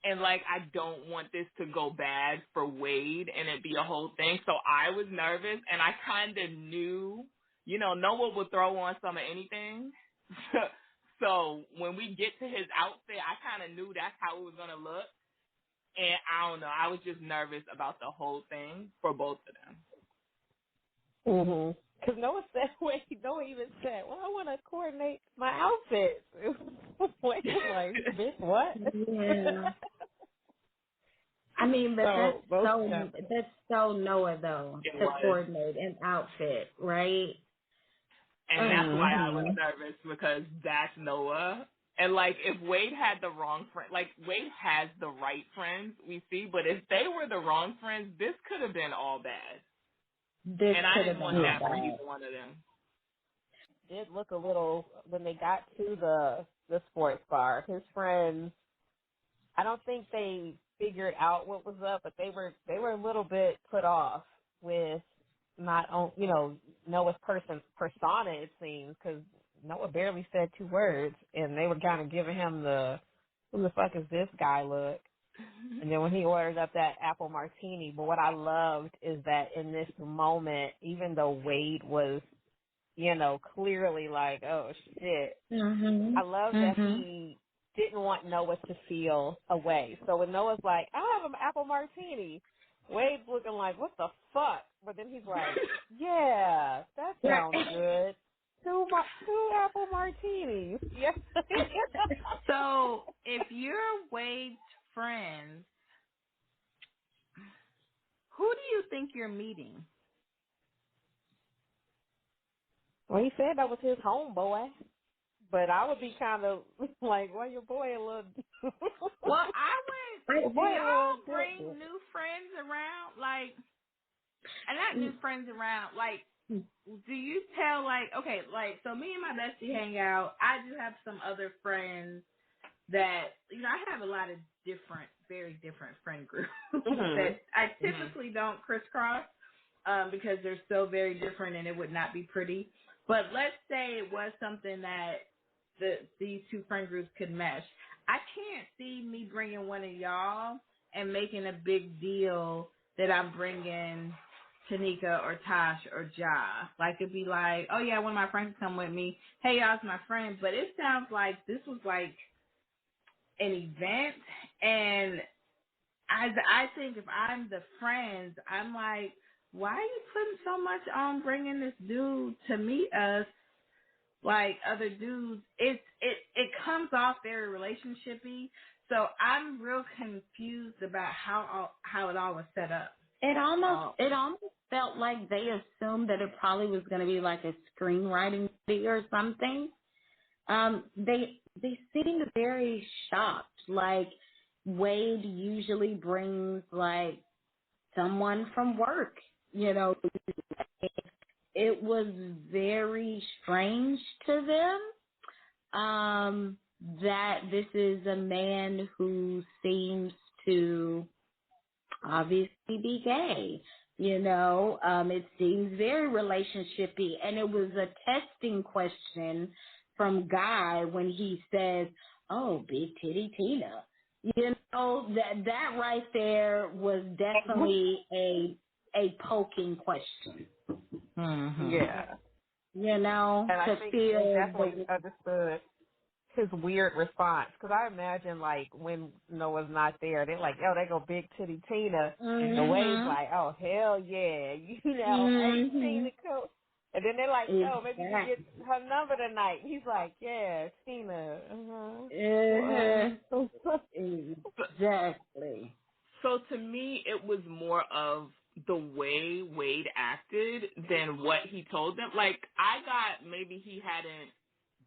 And, like, I don't want this to go bad for Wade and it be a whole thing. So I was nervous, and I kind of knew, Noah would throw on some of anything. So when we get to his outfit, I kind of knew that's how it was going to look. And I don't know. I was just nervous about the whole thing for both of them.
Mhm. Because Noah said, Noah even said, "Well, I want to coordinate my outfits." Wade was like, "Bitch, what?"
Yeah. I mean, but
So both of them.
that's so Noah though,
It
to
was.
coordinate an outfit, right?
And that's why I was
Mhm.
nervous, because that's Noah. And, like, if Wade had the wrong friend, like, Wade has the right friends, we see, but if they were the wrong friends, this could have been all bad.
This
And I
could have
didn't
been
want
all
that for
bad.
either one of them.
Did look a little when they got to the sports bar. His friends, I don't think they figured out what was up, but they were a little bit put off with not on Noah's persona, it seems, because Noah barely said 2 words, and they were kind of giving him the who the fuck is this guy look. And then when he ordered up that apple martini, but what I loved is that in this moment, even though Wade was clearly like, oh shit, I
Mhm.
love that
Mhm.
he didn't want Noah to feel away. So when Noah's like, I have an apple martini, Wade's looking like, what the fuck? But then he's like, yeah, that
Right.
sounds good. Two apple martinis. Yeah.
So if you're Wade's friend, who do you think you're meeting?
Well, he said that was his homeboy. But I would be kind of like, well, your boy a little,
Well, I
your
went. Do
boy a little
y'all bring
different.
new friends around? Like, and not new friends around. Like, do you tell okay, so me and my bestie hang out. I do have some other friends that I have a lot of very different friend groups
Mhm.
that I typically don't crisscross because they're so very different and it would not be pretty. But let's say it was something that these two friend groups could mesh. I can't see me bringing one of y'all and making a big deal that I'm bringing Tanika or Tosh or Ja. Like, it'd be like, oh yeah, one of my friends come with me. Hey, y'all's my friend. But it sounds like this was like an event, and I think if I'm the friends, I'm like, why are you putting so much on bringing this dude to meet us like other dudes? It comes off very relationshipy, so I'm real confused about how it all was set up.
It almost felt like they assumed that it probably was going to be like a screenwriting fee or something. They seemed very shocked. Like, Wade usually brings like someone from work. It was very strange to them. That this is a man who seems to obviously be gay. It seems very relationshipy, and it was a testing question from Guy when he says, "Oh, big titty Tina." That right there was definitely a poking question.
Yeah. And I
To
think they
feel
definitely understood his weird response, because I imagine like when Noah's not there, they're like, "Yo, they go big titty Tina," and Wade's
Mhm.
like, "Oh hell yeah, hey Tina,
Mhm.
cool." And then they're like, "Yo, maybe you can get
Exactly.
her number tonight." He's like, "Yeah, Tina."
Uh-huh.
What?
Exactly.
So to me, it was more of the way Wade acted than what he told them. Like, I got maybe he hadn't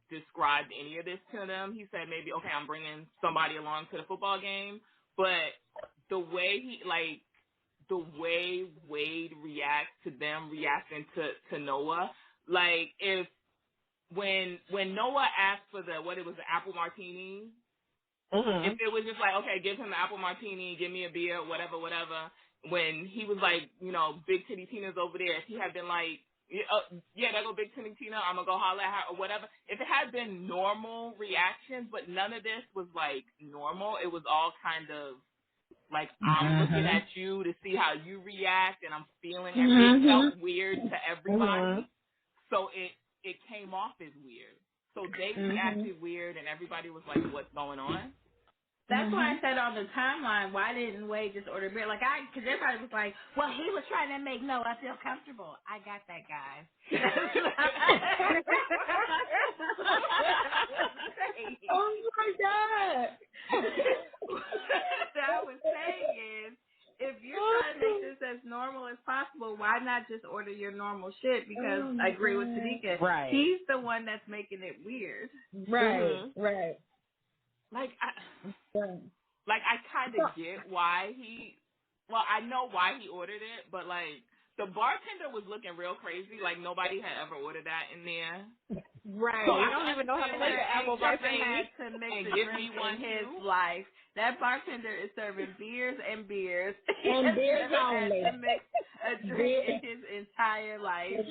described any of this to them. He said maybe, okay, I'm bringing somebody along to the football game. But the way the way Wade reacts to them reacting to Noah, like when Noah asked for the apple martini, if it was just like, okay, give him the apple martini, give me a beer, whatever. When he was like, Big Titty Tina's over there, if he had been like, yeah, there go Big Titty Tina, I'm gonna go holler at her or whatever. If it had been normal reactions, but none of this was like normal, it was all kind of like, I'm looking at you to see how you react, and I'm feeling it felt weird to everybody. So it came off as weird. So they reacted weird, and everybody was like, what's going on?
That's why I said on the timeline, why didn't Wade just order beer? Because everybody was like, well, he was trying to make Noah feel comfortable. I got that, guys.
Oh my God.
What I was saying is, if you're trying to make this as normal as possible, why not just order your normal shit? Because I agree with Tanika.
Right.
He's the one that's making it weird.
Right. Right.
Like, I kind of get why I know why he ordered it, but like, the bartender was looking real crazy, like nobody had ever ordered that in there.
Right.
So
I don't even know how to make an apple martini.
Had to mix the drink in his life. That bartender is serving beers and beers.
And beers only.
Had to mix a drink in his entire life.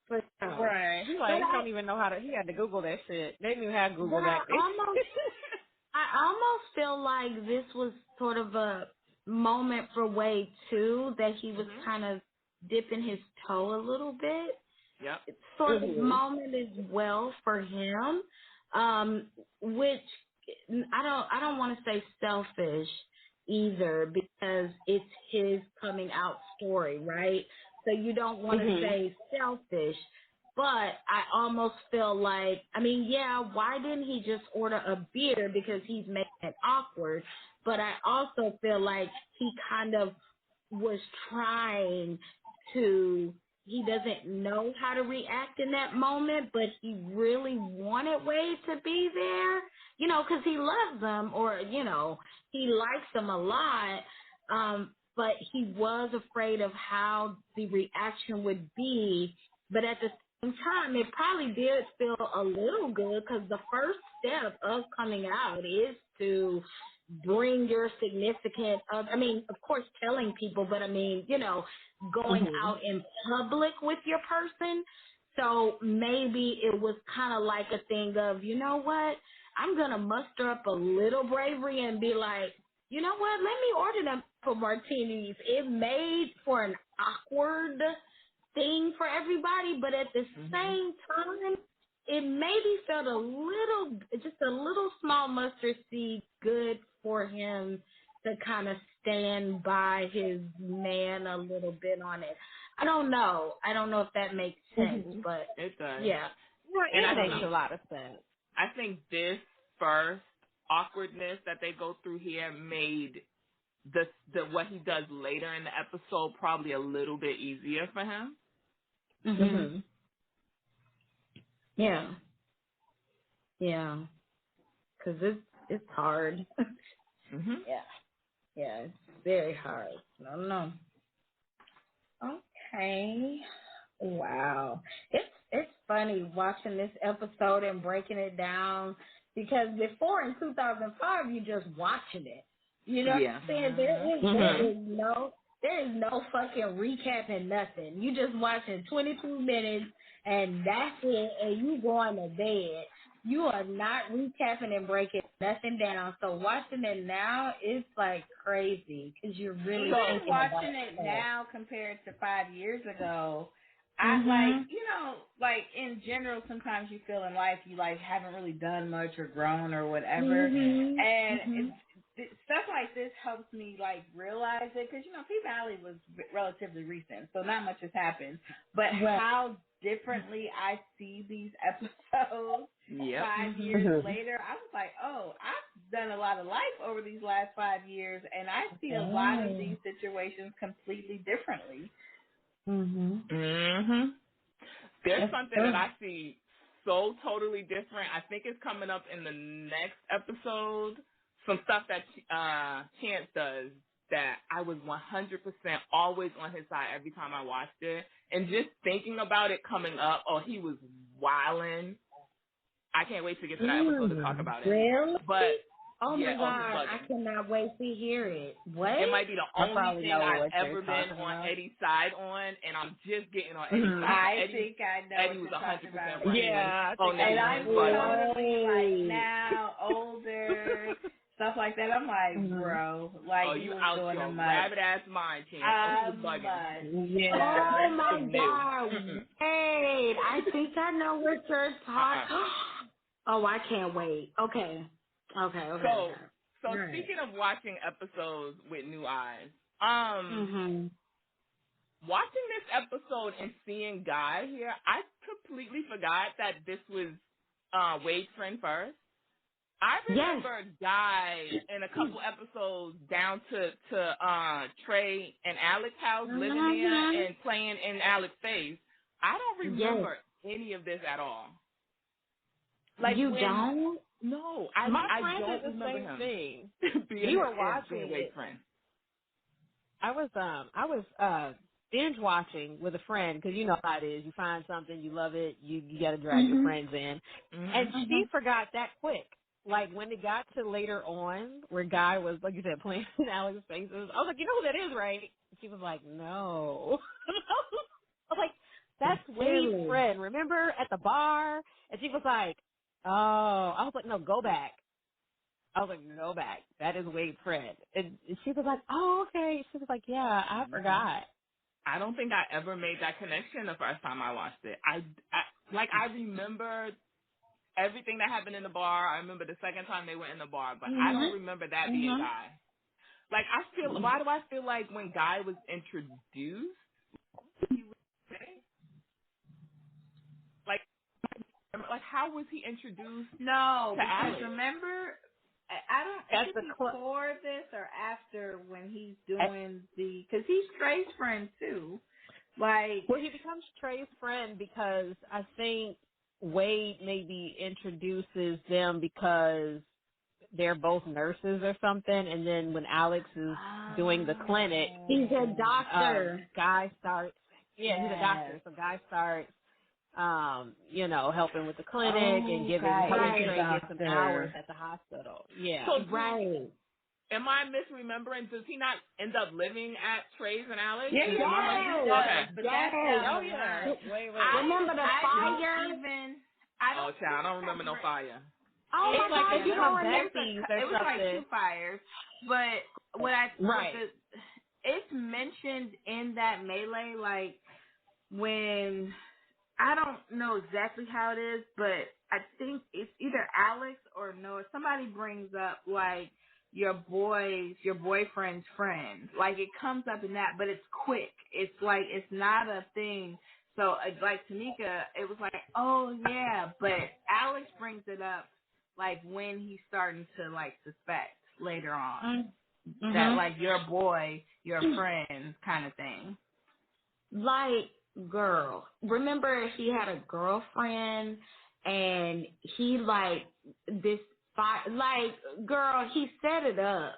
For sure. Right. He don't even know how to. He had to Google that shit. They knew how to Google that.
I almost feel like this was sort of a moment for Wade too, that he was kind of dipping his toe a little bit.
Yep.
It's sort of moment as well for him, which I don't want to say selfish either, because it's his coming out story, right? So you don't want to say selfish. But I almost feel like, why didn't he just order a beer, because he's making it awkward? But I also feel like he kind of was trying to, he doesn't know how to react in that moment, but he really wanted Wade to be there, because he loves him, or, he likes him a lot. But he was afraid of how the reaction would be. But at the same time, it probably did feel a little good, because the first step of coming out is to bring your significant other. Of course, telling people, but going out in public with your person. So maybe it was kind of like a thing of, you know what, I'm going to muster up a little bravery and be like, you know what, let me order them for martinis. It made for an awkward thing for everybody, but at the same time, it maybe felt just a little small mustard seed good for him to kind of stand by his man a little bit on it. I don't know if that makes sense, but
it does.
Yeah.
Well,
And
it makes a lot of sense.
I think this first awkwardness that they go through here made the what he does later in the episode probably a little bit easier for him.
Yeah. Yeah. 'Cause it's hard. Yeah. Yeah, it's very hard. I don't know. Okay. Wow. It's funny watching this episode and breaking it down, because before in 2005 you just watching it. You know what I'm saying? There is no fucking recapping nothing. You just watching 22 minutes and that's it, and you going to bed. You are not recapping and breaking nothing down. So watching it now is like crazy, because you're really thinking about
watching it
stuff.
now compared to 5 years ago. I like in general, sometimes you feel in life you like haven't really done much or grown or whatever, and stuff like this helps me like realize it, because P-Valley was relatively recent, so not much has happened, but how differently I see these episodes 5 years later, I was like, oh, I've done a lot of life over these last 5 years, and I see a lot of these situations completely differently.
There's something that I see so totally different. I think it's coming up in the next episode. Some stuff that Chance does that I was 100% always on his side every time I watched it. And just thinking about it coming up, he was wildin'. I can't wait to get to that episode to talk about it.
Really?
But
oh
yeah,
my God, I cannot wait to hear it. What?
It might be the only thing I've ever been on Eddie's side on, and I'm just getting on Eddie's side.
I think I know
Eddie was 100% right.
Yeah,
and I'm totally like now older, stuff like that. I'm like, bro, like
you
was
out
doing
your
a
rabbit ass mind, Chance. You was bugging.
Yeah. Oh my God! Wait, I think I know what you're talking. Oh, I can't wait. Okay.
So speaking of watching episodes with new eyes, watching this episode and seeing Guy here, I completely forgot that this was Wade's friend first. I remember Guy in a couple episodes down to Trey and Alex's house, living there and playing in Alex's face. I don't remember any of this at all. Like
you don't?
No, I don't remember him.
Thing.
being,
You were watching
being Wade's friend.
I was binge watching with a friend because you know how it is. You find something, you love it, you got to drag your friends in, and she forgot that quick. Like when it got to later on, where Guy was like you said playing in Alex's faces, I was like, you know who that is, right? And she was like, no. I was like, that's Wade's friend. Remember at the bar? And she was like, oh. I was like, no, go back. I was like, go back. That is Wade's friend. And she was like, oh, okay. She was like, yeah, I forgot.
I don't think I ever made that connection the first time I watched it. I remember everything that happened in the bar. I remember the second time they went in the bar, but I don't remember that being Guy. Like, why do I feel like when Guy was introduced, he would say, like, how was he introduced
No,
to
because
Alex?
remember, I don't, is it before this or after when he's doing because he's Trey's friend too. Like,
well, he becomes Trey's friend because I think Wade maybe introduces them because they're both nurses or something, and then when Alex is doing the clinic,
he's a doctor.
Guy starts, he's a doctor, so Guy starts, helping with the clinic and giving Trey get some hours at the hospital. Yeah,
so am I misremembering? Does he not end up living at Trey's and Alex?
Yeah,
okay.
But that's
Wait.
Remember the fire?
I don't remember no fire.
Oh my God,
you know,
it was like two fires, but what it's mentioned in that melee, like when I don't know exactly how it is, but I think it's either Alex or Noah. Somebody brings up like your boyfriend's friend. Like it comes up in that, but it's quick. It's like it's not a thing. So like Tamika, it was like, oh yeah, but Alex brings it up like when he's starting to like suspect later on that like your boy, your friend kind of thing.
Like, girl, remember he had a girlfriend and he like this girl, he set it up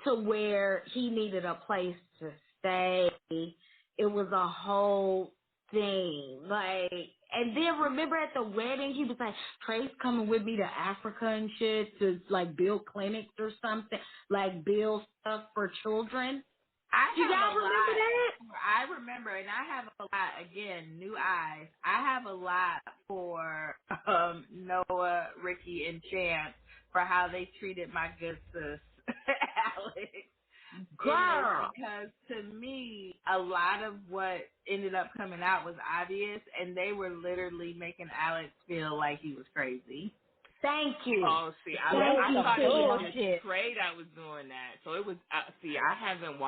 to where he needed a place to stay. It was a whole thing. Like, and then remember at the wedding, he was like, Trey's coming with me to Africa and shit to like build clinics or something, like build stuff for children.
You guys remember that? I remember, and I have a lot, again, new eyes. I have a lot for Noah, Ricky, and Chance for how they treated my good sis, Alex.
Girl.
Because to me, a lot of what ended up coming out was obvious, and they were literally making Alex feel like he was crazy.
Thank you.
Oh, see, I thought it was just Trey that was doing that. So it was, I haven't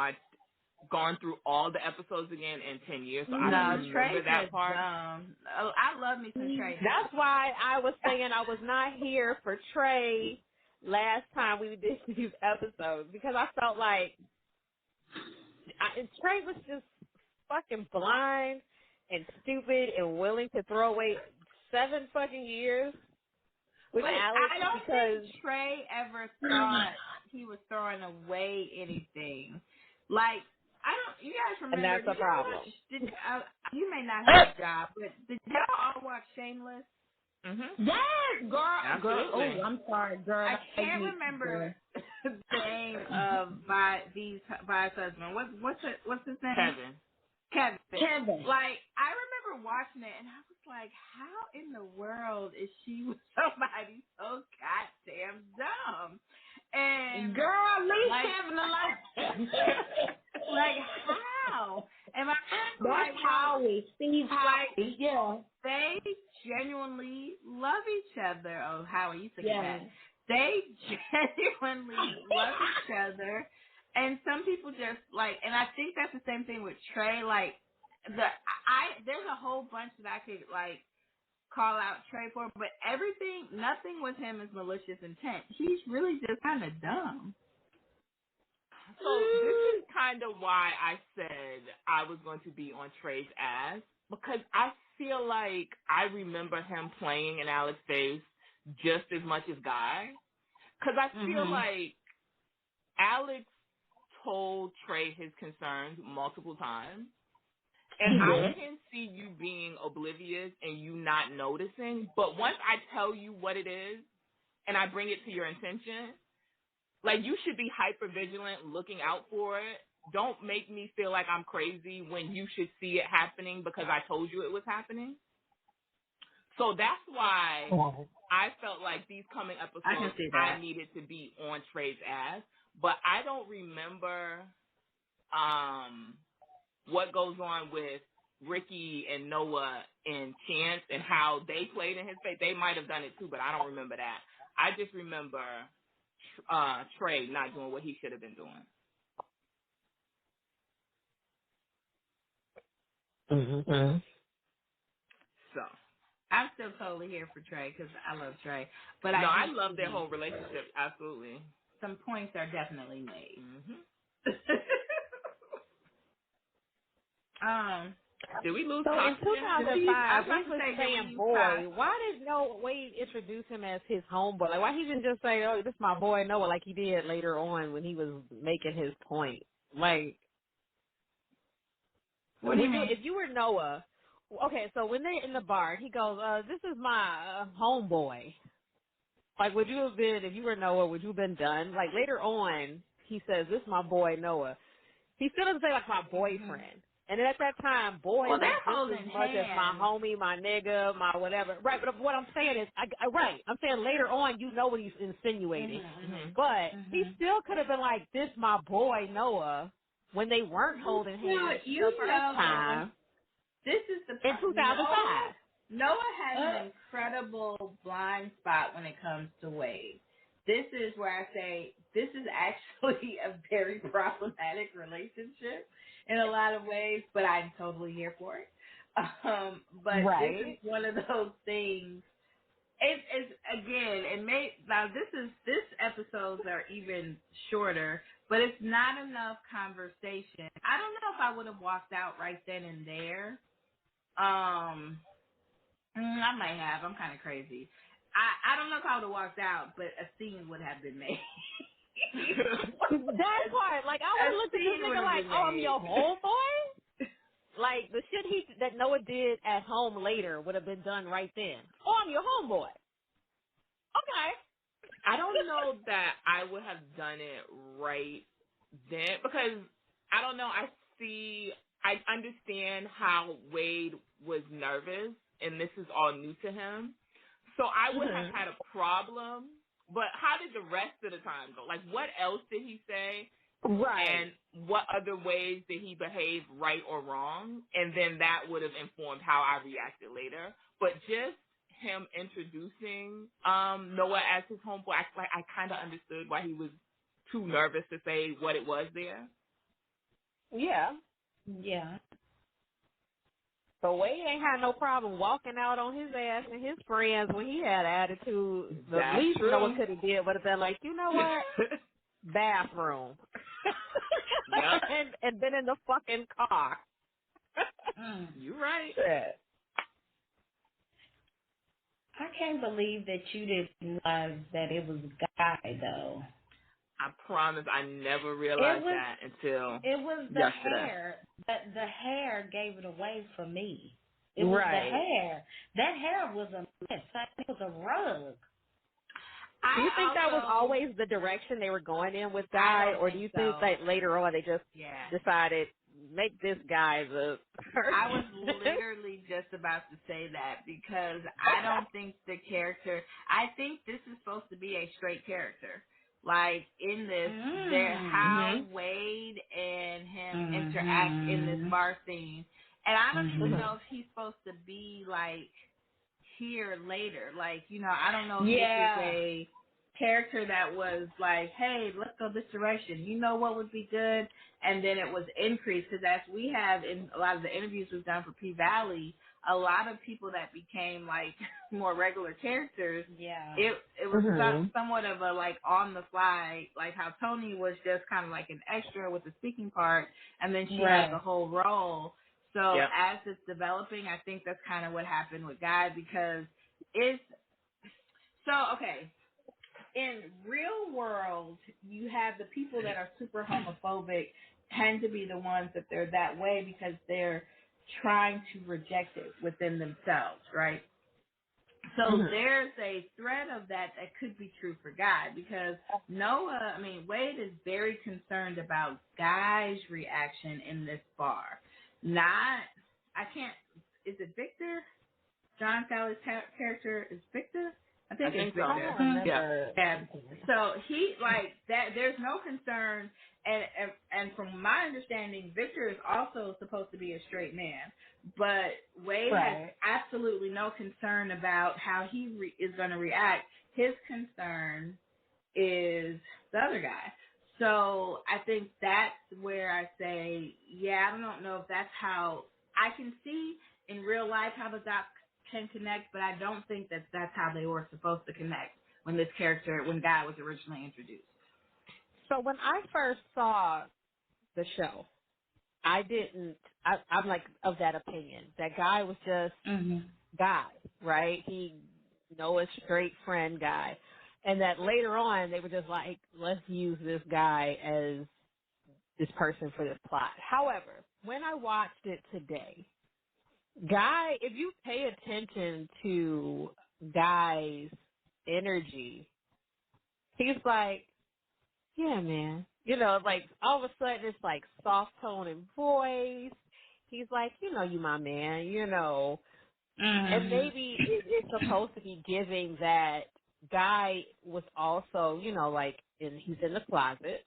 gone through all the episodes again in 10 years, so I don't remember that part.
I love me some Trey.
That's why I was saying I was not here for Trey last time we did these episodes because I felt like Trey was just fucking blind and stupid and willing to throw away 7 fucking years with
But
Alex
I don't
because
think Trey ever thought he was throwing away anything. Like, I don't. You guys
and
remember?
that's a
Did y'all
problem.
watch? You may not have a job, but did y'all all watch Shameless?
Mhm.
Yes, girl.
Absolutely.
Oh, I'm sorry, girl.
I can't remember the name of Vi's husband. What's his name?
Kevin.
Kevin.
Like, I remember watching it, and I was like, how in the world is she with somebody so goddamn dumb? And
Girl, leave
like,
Kevin alone.
like how? And my friends were
That's
like, well,
Howie. Steve
like,
Howie. Yeah.
they genuinely love each other. Oh, Howie, you took it
Yeah.
back. They genuinely love each other. And some people just like, and I think that's the same thing with Trey. Like, there's a whole bunch that I could like call out Trey for, but nothing with him is malicious intent. He's really just kind of dumb.
So this is kind of why I said I was going to be on Trey's ass, because I feel like I remember him playing in Alex face just as much as Guy. Because I feel like Alex told Trey his concerns multiple times. And I can see you being oblivious and you not noticing. But once I tell you what it is and I bring it to your attention, like, you should be hyper vigilant, looking out for it. Don't make me feel like I'm crazy when you should see it happening because I told you it was happening. So that's why I felt like these coming
I can
episodes,
see
I
that.
needed to be on Trey's ass. But I don't remember what goes on with Ricky and Noah and Chance and how they played in his face. They might have done it too, but I don't remember that. I just remember Trey not doing what he should have been doing. So
I'm still totally here for Trey because I love Trey. But
no, I
do
love their
see
whole relationship. Absolutely.
some points are definitely made.
Did we lose
So in
Toxic in here?
2005,
I was
we
about to
was
say, did we
saying
use
boy.
Todd?
Why did no Wade introduce him as his homeboy? Like, why he didn't just say, "Oh, this is my boy Noah," like he did later on when he was making his point? Like,
What do you mean?
if you were Noah, okay, so when they're in the bar, he goes, "This is my homeboy." Like, would you have been, if you were Noah, would you have been done? Like later on, he says, "This is my boy Noah." He still doesn't say like my boyfriend. And then at that time, boy
Well,
was
they're
just as
holding
much as my
hands.
homie, my nigga, my whatever. Right, but what I'm saying is, right, I'm saying later on, you know what he's insinuating. But he still could have been like, this my boy Noah, when they weren't holding hands
You
the first
know that
time
this is the
in 2005.
Noah has an incredible blind spot when it comes to Wade. This is where I say this is actually a very problematic relationship in a lot of ways, but I'm totally here for it. But this is
Right.
one of those things. It's again, this episodes are even shorter, but it's not enough conversation. I don't know if I would have walked out right then and there. I might have. I'm kind of crazy. I don't know if I would have walked out, but a scene would have been made.
That part, like, I would have looked at this
scene would
nigga
have
like,
been
oh, I'm
made.
your homeboy? Like, the shit that Noah did at home later would have been done right then. Oh, I'm your homeboy. Okay.
I don't know that I would have done it right then, because I don't know. I understand how Wade was nervous, and this is all new to him. So I would have had a problem. But how did the rest of the time go? Like, what else did he say?
Right.
And what other ways did he behave right or wrong? And then that would have informed how I reacted later. But just him introducing Noah as his homeboy, I kind of understood why he was too nervous to say what it was there.
Yeah.
Yeah.
So Wade ain't had no problem walking out on his ass and his friends when he had attitude. The
That's
least Noah
true.
could have did would have been like, you know what? Bathroom.
Yep.
and been in the fucking car.
You right.
Shit.
I can't believe that you didn't realize that it was a guy, though.
I promise I never
It
realized
was
that until
it was the
yesterday.
hair. The hair gave it away for me. It was the
Right.
hair. That hair was a mess. It was a rug.
Do you
I
think that was
also,
always the direction they were going in with
I
Guy,
don't
or do
think
you think
so.
that later on they just
Yeah.
decided make this guy the person?
I was literally just about to say that because I don't think the character, I think this is supposed to be a straight character. Like in this, there how Wade and him interact in this bar scene. And I don't even know if he's supposed to be like here later. Like, you know, I don't know if this is a character that was like, hey, let's go this direction. You know what would be good? And then it was increased because as we have in a lot of the interviews we've done for P-Valley, a lot of people that became like more regular characters, it was somewhat of a like on the fly, like how Tony was just kind of like an extra with the speaking part, and then she has the whole role. So as it's developing, I think that's kind of what happened with Guy because it's so okay. In real world, you have the people that are super homophobic tend to be the ones that they're that way because they're trying to reject it within themselves, right? So there's a thread of that could be true for Guy because Wade is very concerned about Guy's reaction in this bar. Is it Victor? John Sally's character is Victor? I think it's
so.
Victor.
I don't remember.
Yeah. So he like that. There's no concern, and from my understanding, Victor is also supposed to be a straight man, but Wade has absolutely no concern about how he is going to react. His concern is the other guy. So I think that's where I say, I don't know if that's how I can see in real life how the dots can connect, but I don't think that that's how they were supposed to connect when Guy was originally introduced.
So when I first saw the show, I'm like of that opinion. That Guy was just Guy, right? Noah's straight friend Guy. And that later on they were just like, let's use this guy as this person for this plot. However, when I watched it today, Guy, if you pay attention to Guy's energy, he's like, yeah, man. You know, like all of a sudden it's like soft tone and voice. He's like, you know, you my man, you know. And maybe it's supposed to be giving that Guy was also, you know, like he's in the closet.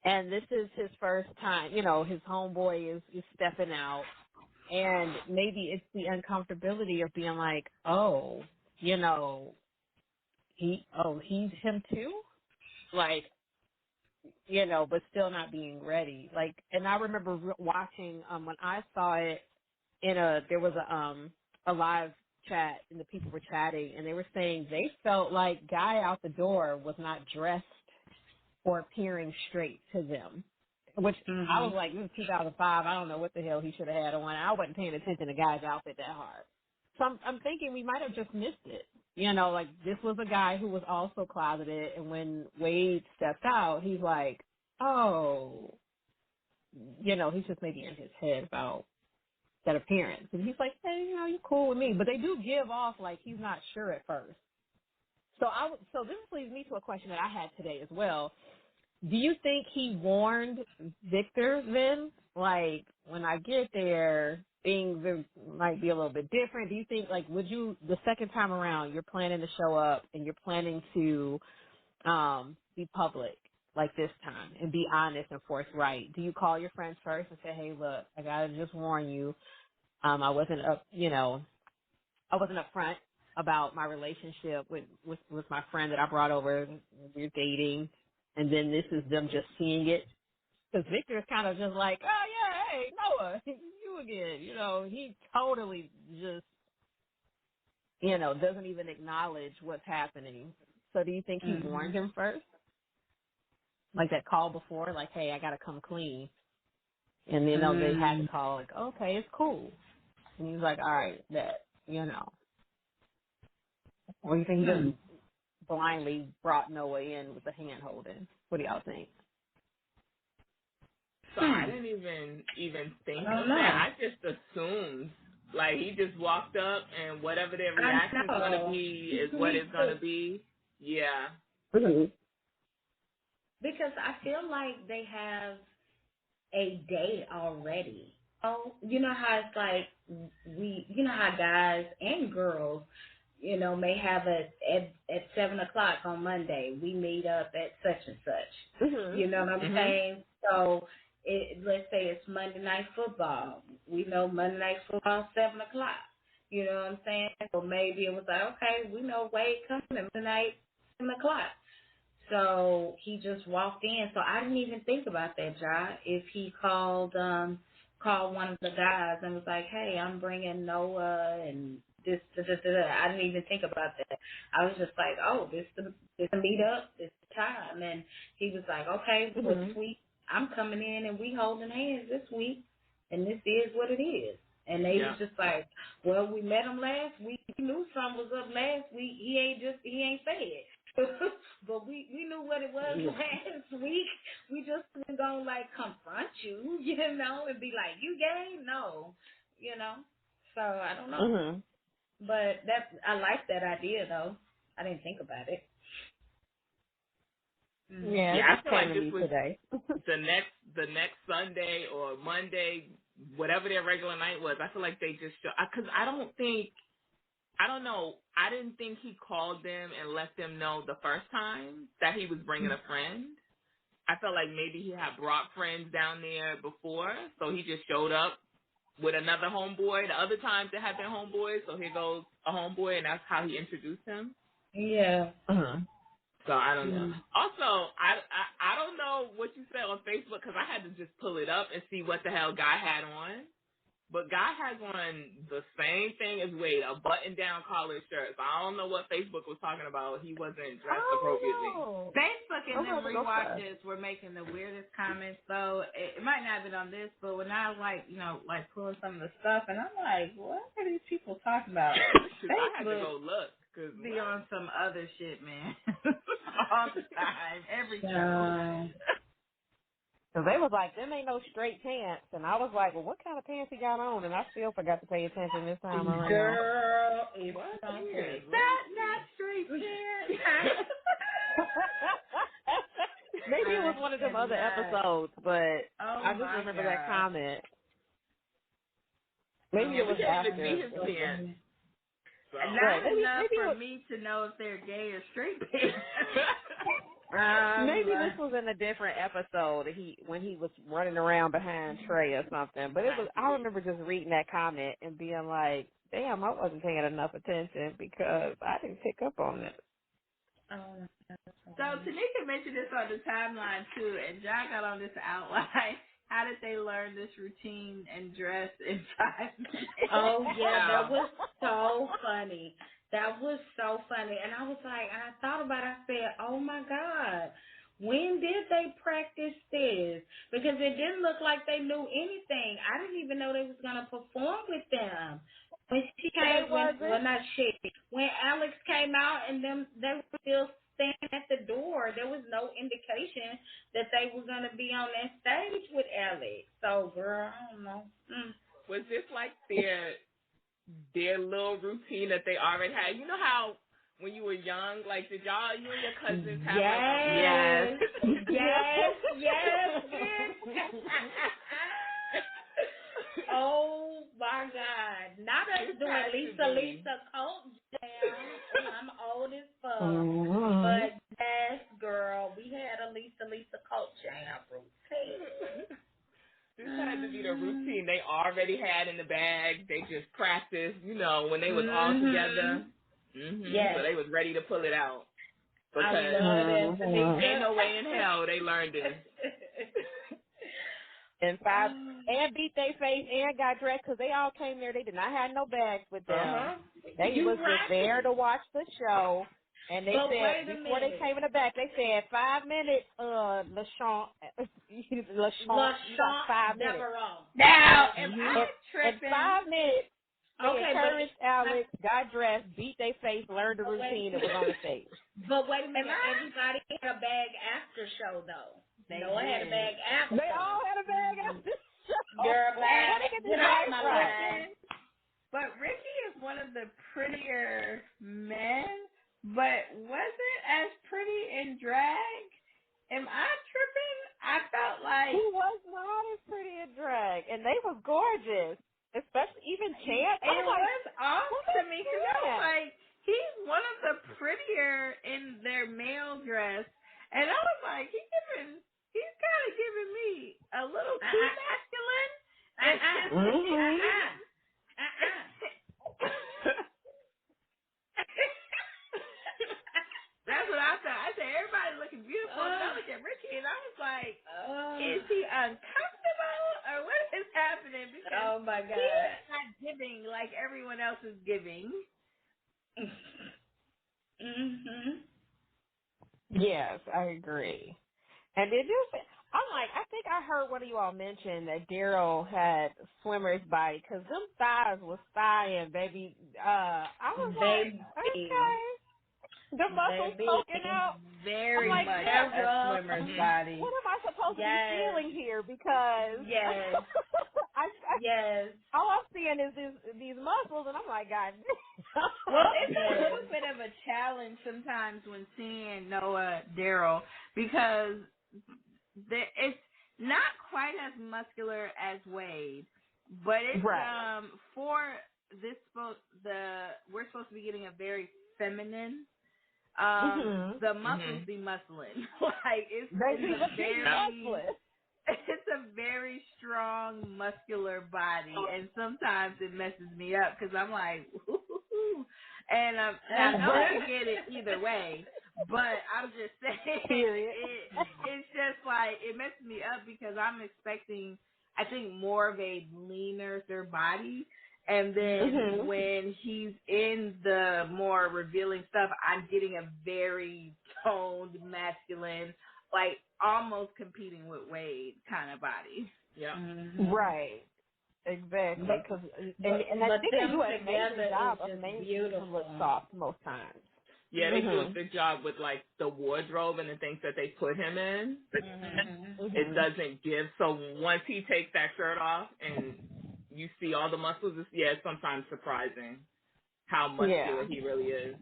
And this is his first time, you know, his homeboy is stepping out. And maybe it's the uncomfortability of being like, oh, you know, he's him too? Like, you know, but still not being ready. Like, and I remember watching, when I saw it there was a live chat and the people were chatting and they were saying they felt like Guy out the door was not dressed or appearing straight to them. Which I was like, this is 2005. I don't know what the hell he should have had on. I wasn't paying attention to Guy's outfit that hard. So I'm thinking we might have just missed it. You know, like this was a guy who was also closeted, and when Wade stepped out, he's like, oh, you know, he's just maybe in his head about that appearance. And he's like, hey, you know, you're cool with me. But they do give off like he's not sure at first. So this leads me to a question that I had today as well. Do you think he warned Victor then? Like, when I get there, things might be a little bit different. Do you think, like, the second time around, you're planning to show up and you're planning to be public like this time and be honest and forthright? Do you call your friends first and say, hey, look, I got to just warn you, I wasn't upfront about my relationship with my friend that I brought over. We're dating. And then this is them just seeing it. Because Victor is kind of just like, oh, yeah, hey, Noah, you you again? You know, he totally just, doesn't even acknowledge what's happening. So do you think he warned him first? Like that call before, like, hey, I got to come clean. And then they had to call, like, okay, it's cool. And he's like, all right, Or you think he just blindly brought Noah in with the hand holding? What do y'all think?
So I didn't even think of that. I just assumed, like, he just walked up and whatever their reaction's going to be is what it's going to be. Yeah.
Because I feel like they have a date already. Oh, you know how it's like how guys and girls, may have at 7:00 on Monday. We meet up at such and such. You know what I'm saying? So let's say it's Monday Night Football. We know Monday Night Football 7:00. You know what I'm saying? So maybe it was like, okay, we know Wade coming Monday night 7:00. So he just walked in. So I didn't even think about that, Ja. If he called one of the guys and was like, hey, I'm bringing Noah and this, da, da, da, da. I didn't even think about that. I was just like, oh, this the meet up, this the time. And he was like, okay, well, sweet. I'm coming in and we holding hands this week, and this is what it is. And they was just like, well, we met him last week. We knew something was up last week. He ain't say it. But we knew what it was last week. We just wasn't gonna like confront you, and be like, you gay? No, So I don't know. But I like that idea though. I didn't think about it.
I feel like this was today. the next Sunday or Monday, whatever their regular night was. I feel like they just because I don't know. I didn't think he called them and let them know the first time that he was bringing a friend. I felt like maybe he had brought friends down there before, so he just showed up with another homeboy. The other times they had their homeboys, so here goes a homeboy, and that's how he introduced him.
Yeah.
So I don't know. Also, I don't know what you said on Facebook because I had to just pull it up and see what the hell Guy had on. But Guy has on the same thing as Wade, a button-down collared shirt. So I don't know what Facebook was talking about. He wasn't dressed appropriately.
No. Facebook and them rewatches were making the weirdest comments, though. It might not have been on this, but when I was like pulling some of the stuff, and I'm like, what are these people talking about?
I had to go look.
Be on some other shit, man. All the time. Every show.
So they was like, them ain't no straight pants. And I was like, well, what kind of pants he got on? And I still forgot to pay attention this time around.
Girl, it's
not straight pants.
Maybe it was one of them other episodes, but I just remember that comment. Maybe it was after.
His pants. So.
Not enough for me to know if they're gay or straight pants.
Maybe this was in a different episode when he was running around behind Trey or something. But I remember just reading that comment and being like, damn, I wasn't paying enough attention because I didn't pick up on it.
So Tanika mentioned this on the timeline too, and John got on this outline. How did they learn this routine and dress in 5 minutes?
Oh yeah, that was so funny. That was so funny. And I was like, and I thought about it, I said, oh my God, when did they practice this? Because it didn't look like they knew anything. I didn't even know they was going to perform with them. When she came, when Alex came out and they were still standing at the door, there was no indication that they were going to be on that stage with Alex. So, girl, I don't know.
Was this like their little routine that they already had? You know how when you were young, like you and your cousins have
yes. Oh my God. Not us doing Lisa Colt jam. I'm old as fuck. But yes, girl, we had a Lisa Colt jam routine.
This had to be the routine they already had in the bag. They just practiced, when they was all together. Yes. So they was ready to pull it out. Because ain't no way in hell they learned this.
and five and beat their face and got dressed because they all came there. They did not have no bags with them. They
You
was just
right.
there to watch the show. And they
But
said
wait a
before they
minute.
came in the back, they said 5 minutes. LaShawn, LaShawn, you got 5 minutes.
Devereaux.
Now, am
Mm-hmm.
I
In
tripping?
5 minutes, they
Okay,
encouraged Alex, got dressed, beat their face, learned the
but wait,
routine that was on the stage.
but wait a
Am
minute.
I?
Everybody had a bag after show though.
They
Noah had a
did.
bag after.
They all had a bag after the show.
Girl, bag.
Where they get this
Get off
bag
my
from?
line.
But Ricky is one of the prettier men, but wasn't as pretty in drag. Am I tripping? I felt like
He was not as pretty a drag, and they was gorgeous. Especially even Chance. I
it
was like,
was off
what
to
is
me because I was
Chance?
like, he's one of the prettier in their male dress, and I was like, he's kind of giving me a little too masculine. And that's what I thought. I said, everybody looking beautiful. And I look at Richie, and I was like, is he uncomfortable, or what is happening? Because
Oh my
he
God.
is not giving like everyone else is giving.
Mhm.
Yes, I agree. And did you? I'm like, I think I heard one of you all mention that Daryl had swimmer's body because them thighs was thigh baby. I was like,
Baby.
okay, the muscles
Baby.
poking out. I'm
Very
like,
much
what?
a swimmer's body.
What am I supposed to be
Yes.
feeling here? Because
Yes.
I
Yes.
all I'm seeing is these muscles, and I'm like, God.
Well, it's a
Yes.
little bit of a challenge sometimes when seeing Noah Daryl because it's not quite as muscular as Wade, but it's
Right.
for this we're supposed to be getting a very feminine. The muscles be muscling like it's it's a very strong muscular body, and sometimes it messes me up because I'm like, ooh. And I know I can get it either way, but I'm just saying
Period.
it's just like it messes me up because I'm expecting I think more of a leaner body. And then when he's in the more revealing stuff, I'm getting a very toned, masculine, like almost competing with Wade kind of body.
Yeah.
Right. Exactly. Cause, and I
but
think they
them
do an
together
amazing job
is
of
just
making
beautiful.
them look soft most times.
Yeah, they do a good job with like the wardrobe and the things that they put him in. It doesn't give. So once he takes that shirt off and you see all the muscles, it's sometimes surprising how muscular he really is.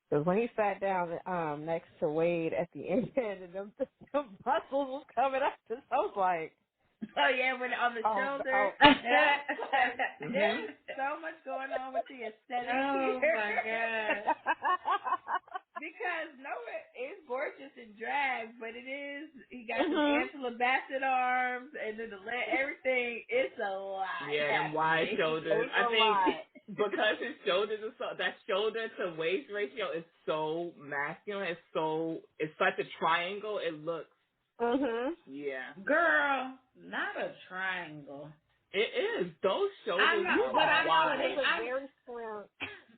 Because when he sat down next to Wade at the end, and them muscles was coming up, I was like,
oh yeah, when on the shoulder. There's so much going on with the aesthetic here.
My God.
Because Noah is gorgeous in drag, but he got the Angela Bassett arms and then the leg, everything. It's a lot.
Yeah, them wide shoulders. I think because his shoulders are that shoulder to waist ratio is so masculine. It's such a triangle. It looks. Yeah.
Girl, not a triangle.
It is. Those shoulders
I know,
are
but I know
wide.
it is.
Very slim.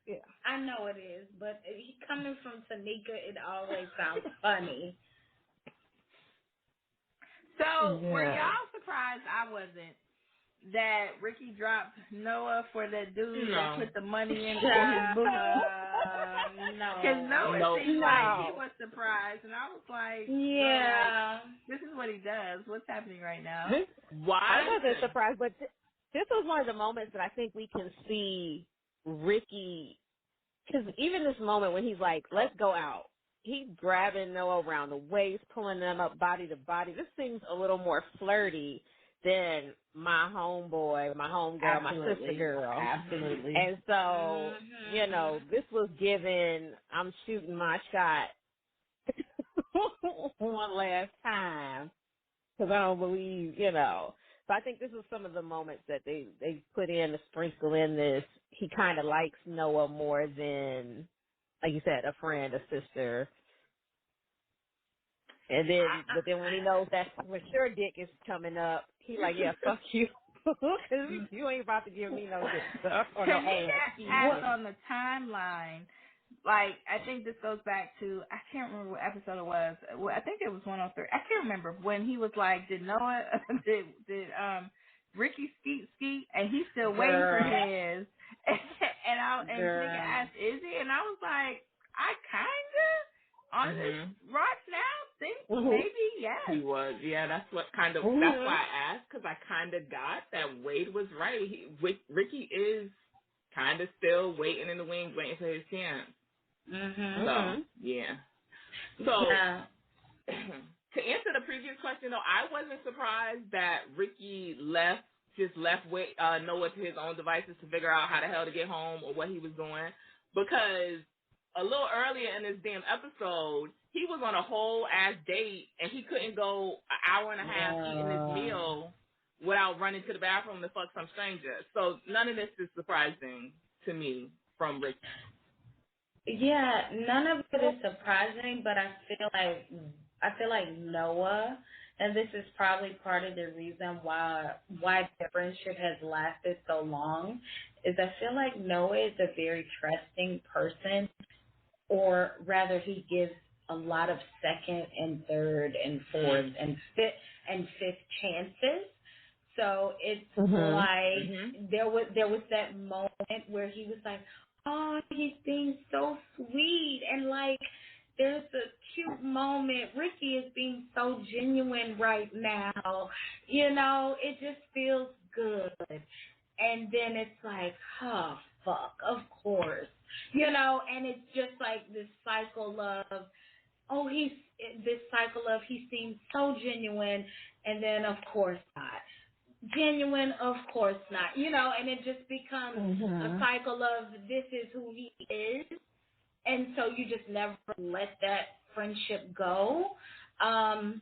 Yeah.
I know it is, but coming from Tanika, it always sounds funny.
So, were y'all surprised I wasn't that Ricky dropped Noah for that dude that put the money in for his booty?
No.
Because Noah seemed like he was surprised, and I was like,
yeah.
This is what he does. What's happening right now?
Why?
I wasn't surprised, but this was one of the moments that I think we can see Ricky, because even this moment when he's like, let's go out, he's grabbing Noah around the waist, pulling them up body to body. This seems a little more flirty than my homeboy, my homegirl, my sister girl.
Absolutely.
And so, this was given, I'm shooting my shot one last time. Because I don't believe, So I think this is some of the moments that they put in to sprinkle in this. He kind of likes Noah more than, like you said, a friend, a sister. And then, but then when he knows that for sure Dick is coming up, he like, yeah, fuck you. Because you ain't about to give me no good stuff or no
Tanika
ass
asked
either.
on the timeline, like, I think this goes back to, I can't remember what episode it was. Well, I think it was 103. I can't remember when he was like, did Noah, did Ricky skeet, and he's still waiting for
Girl,
his. And Tanika
girl.
asked, is he? And I was like, I kinda, on this
Mhm.
rocks now, think
Mhm.
maybe yes.
He was. Yeah, that's what kind of. That's
Mhm.
why I asked, because I kind of got that Wade was right. Ricky is kind of still waiting in the wings, waiting for his chance.
Mhm.
So
Mhm.
yeah. So
Yeah.
to answer the previous question, though, I wasn't surprised that Ricky just left with Noah to his own devices to figure out how the hell to get home or what he was doing, because a little earlier in this damn episode, he was on a whole ass date and he couldn't go an hour and a half eating his meal without running to the bathroom to fuck some stranger. So none of this is surprising to me from Ricky.
Yeah, none of it is surprising, but I feel like Noah, and this is probably part of the reason why the friendship has lasted so long, is I feel like Noah is a very trusting person, or rather he gives a lot of second and third and fourth and fifth chances. So it's
Mhm.
like
Mhm.
there was that moment where he was like, oh, he's being so sweet, and like there's a cute moment. Ricky is being so genuine right now. It just feels good. And then it's like, oh fuck, of course. And it's just like this cycle of, oh, this cycle of he seems so genuine, and then of course not. Genuine, of course not. And it just becomes a
Mhm.
cycle of this is who he is, and so you just never let that friendship go. And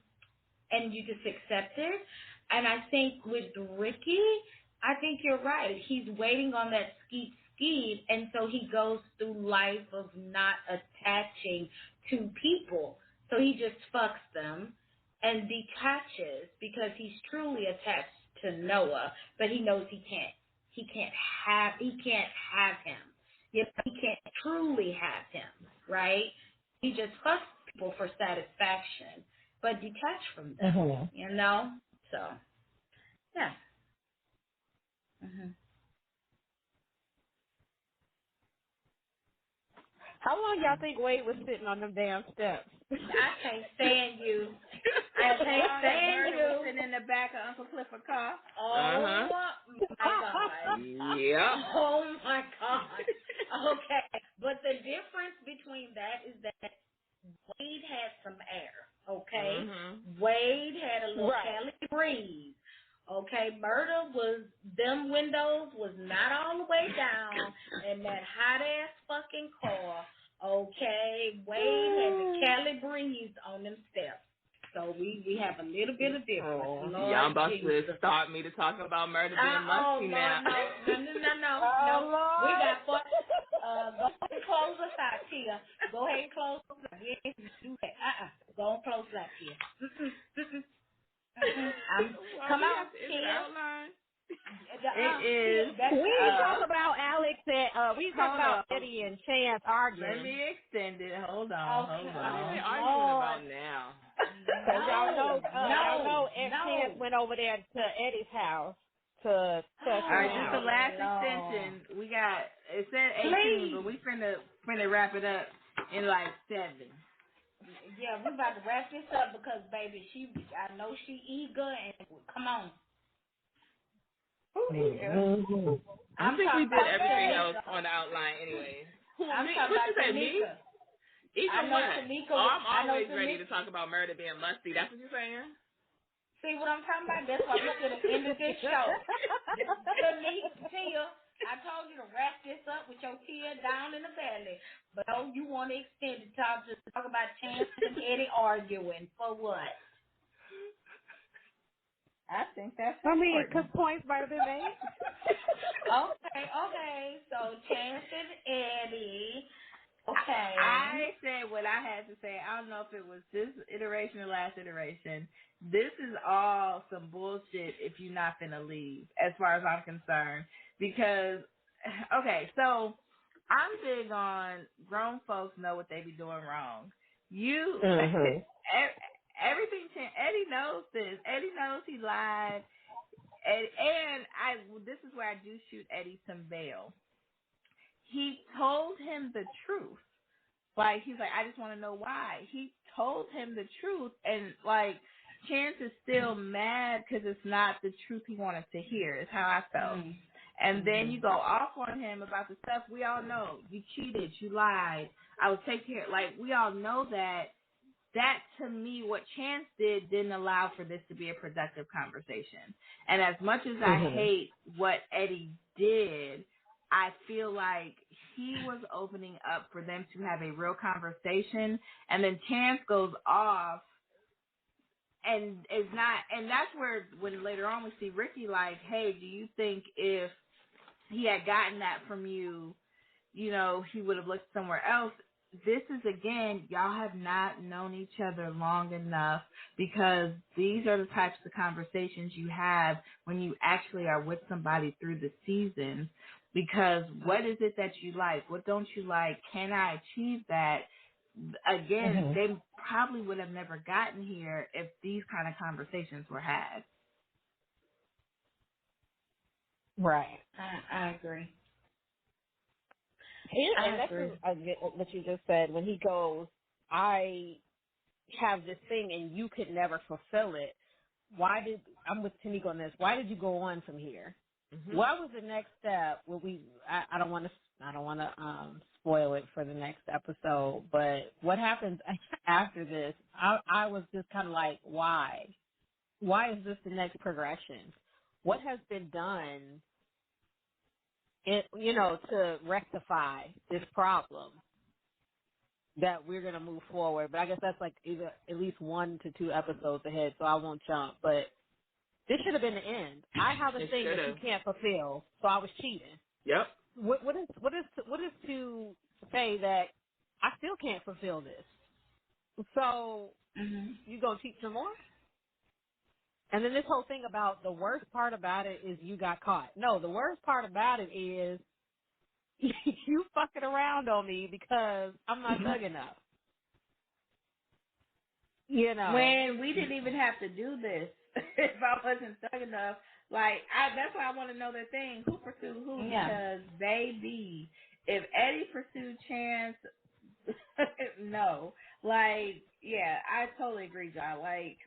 you just accept it. And I think with Ricky, I think you're right. He's waiting on that skeet, and so he goes through life of not attaching to people. So he just fucks them and detaches because he's truly attached to Noah, but he knows he can't have him. He can't truly have him, right? He just fucks people for satisfaction, but detach from
Mhm.
them. So, yeah. hmm
How long y'all think Wade was sitting on them damn steps?
I can't stand you. I
How
can't
long that
stand
murder was
you.
sitting in the back of Uncle Clifford's car?
Oh my God.
Yep.
Oh my God. Okay. But the difference between that is that Wade had some air. Okay.
Mhm.
Wade had a little
Right.
Cali breeze. Okay. Murder was, them windows was not all the way down in that hot ass fucking car. Okay. Wade had the Cali breeze on them steps. So we have a little bit of difference.
Oh.
Lord
Y'all about to
Jesus.
start me to talk about murder being
Oh
musty
Lord,
now.
no.
Oh
We
Lord.
got four. Go ahead and close us out, Tia. Go ahead and close us out. We ain't gonna do that. Go and close us out, Tia.
Why
Come
we
on,
have to, is it
Tia.
outline?
It
Tia,
is.
that's
We didn't talk
Uh,
about Alex and we didn't talk
hold
about
on.
Eddie and Chance
Let
arguing.
me extend it. Hold on. Hold
okay.
What are they
on.
Oh
arguing
Lord,
about now?
Cause
no,
Chance
no.
went over there to Eddie's house to cuss
All
him
right, this is the
out.
last
Lord.
extension. We got, it said 18, but
Please.
we finna wrap it up in like 7.
Yeah, we about to wrap this up because baby, I know she eager and come on. Who eager?
Mm-hmm.
I
I'm
think we
talking
did
about
everything else
Tanika.
on the outline anyway. Who,
I'm
me?
talking
What
about
you say, me?
Tanika.
Eager
I know
what?
Tanika.
Oh, I'm
I know
always ready
Tanika.
to talk about murder being musty. That's what you're saying?
See what I'm talking about? That's why we should have ended this show. Tanika, Tia, I told you to wrap this up with your tear down in the belly. But oh, you want to extend it, talk about Chance and Eddie arguing. For what?
I think that's
I mean, cause
important.
points might have been made.
Okay. So Chance and Eddie
Okay.
I said what I had to say. I don't know if it was this iteration or last iteration. This is all some bullshit if you're not finna leave, as far as I'm concerned. Because, okay, so I'm big on grown folks know what they be doing wrong. You,
Mhm.
everything, Eddie knows this. Eddie knows he lied. And this is where I do shoot Eddie some bail. He told him the truth. Like, he's like, I just want to know why. He told him the truth, and, like, Chance is still mad because it's not the truth he wanted to hear, is how I felt.
Mm.
And then you go off on him about the stuff we all know. You cheated. You lied. I would take care. Like, we all know that. That, to me, what Chance didn't allow for this to be a productive conversation. And as much as I hate what Eddie did, I feel like he was opening up for them to have a real conversation, and then Chance goes off and is not, and that's where, when later on we see Ricky like, hey, do you think if he had gotten that from you, you know, he would have looked somewhere else? This is, again, y'all have not known each other long enough, because these are the types of conversations you have when you actually are with somebody through the season. Because what is it that you like? What don't you like? Can I achieve that? Again, they probably would have never gotten here if these kind of conversations were had.
Right.
I agree.
And that's what you just said. When he goes, I have this thing and you could never fulfill it. I'm with Tamika on this. Why did you go on from here?
Mm-hmm.
What was the next step? I don't want to spoil it for the next episode, but what happens after this? I was just kind of like, why? Why is this the next progression? What has been done, to rectify this problem that we're going to move forward? But I guess that's like either at least 1 to 2 episodes ahead, so I won't jump. But this should have been the end. I have a thing that you can't fulfill, so I was cheating.
Yep.
What is to say that I still can't fulfill this? So you gonna cheat some more? And then this whole thing about the worst part about it is you got caught. No, the worst part about it is you fucking around on me because I'm not thug enough. You know.
When we didn't even have to do this if I wasn't thug enough. Like, that's why I want to know their thing. Who pursued who?
Yeah.
Because, baby, if Eddie pursued Chance, no. Like, yeah, I totally agree, John. Like,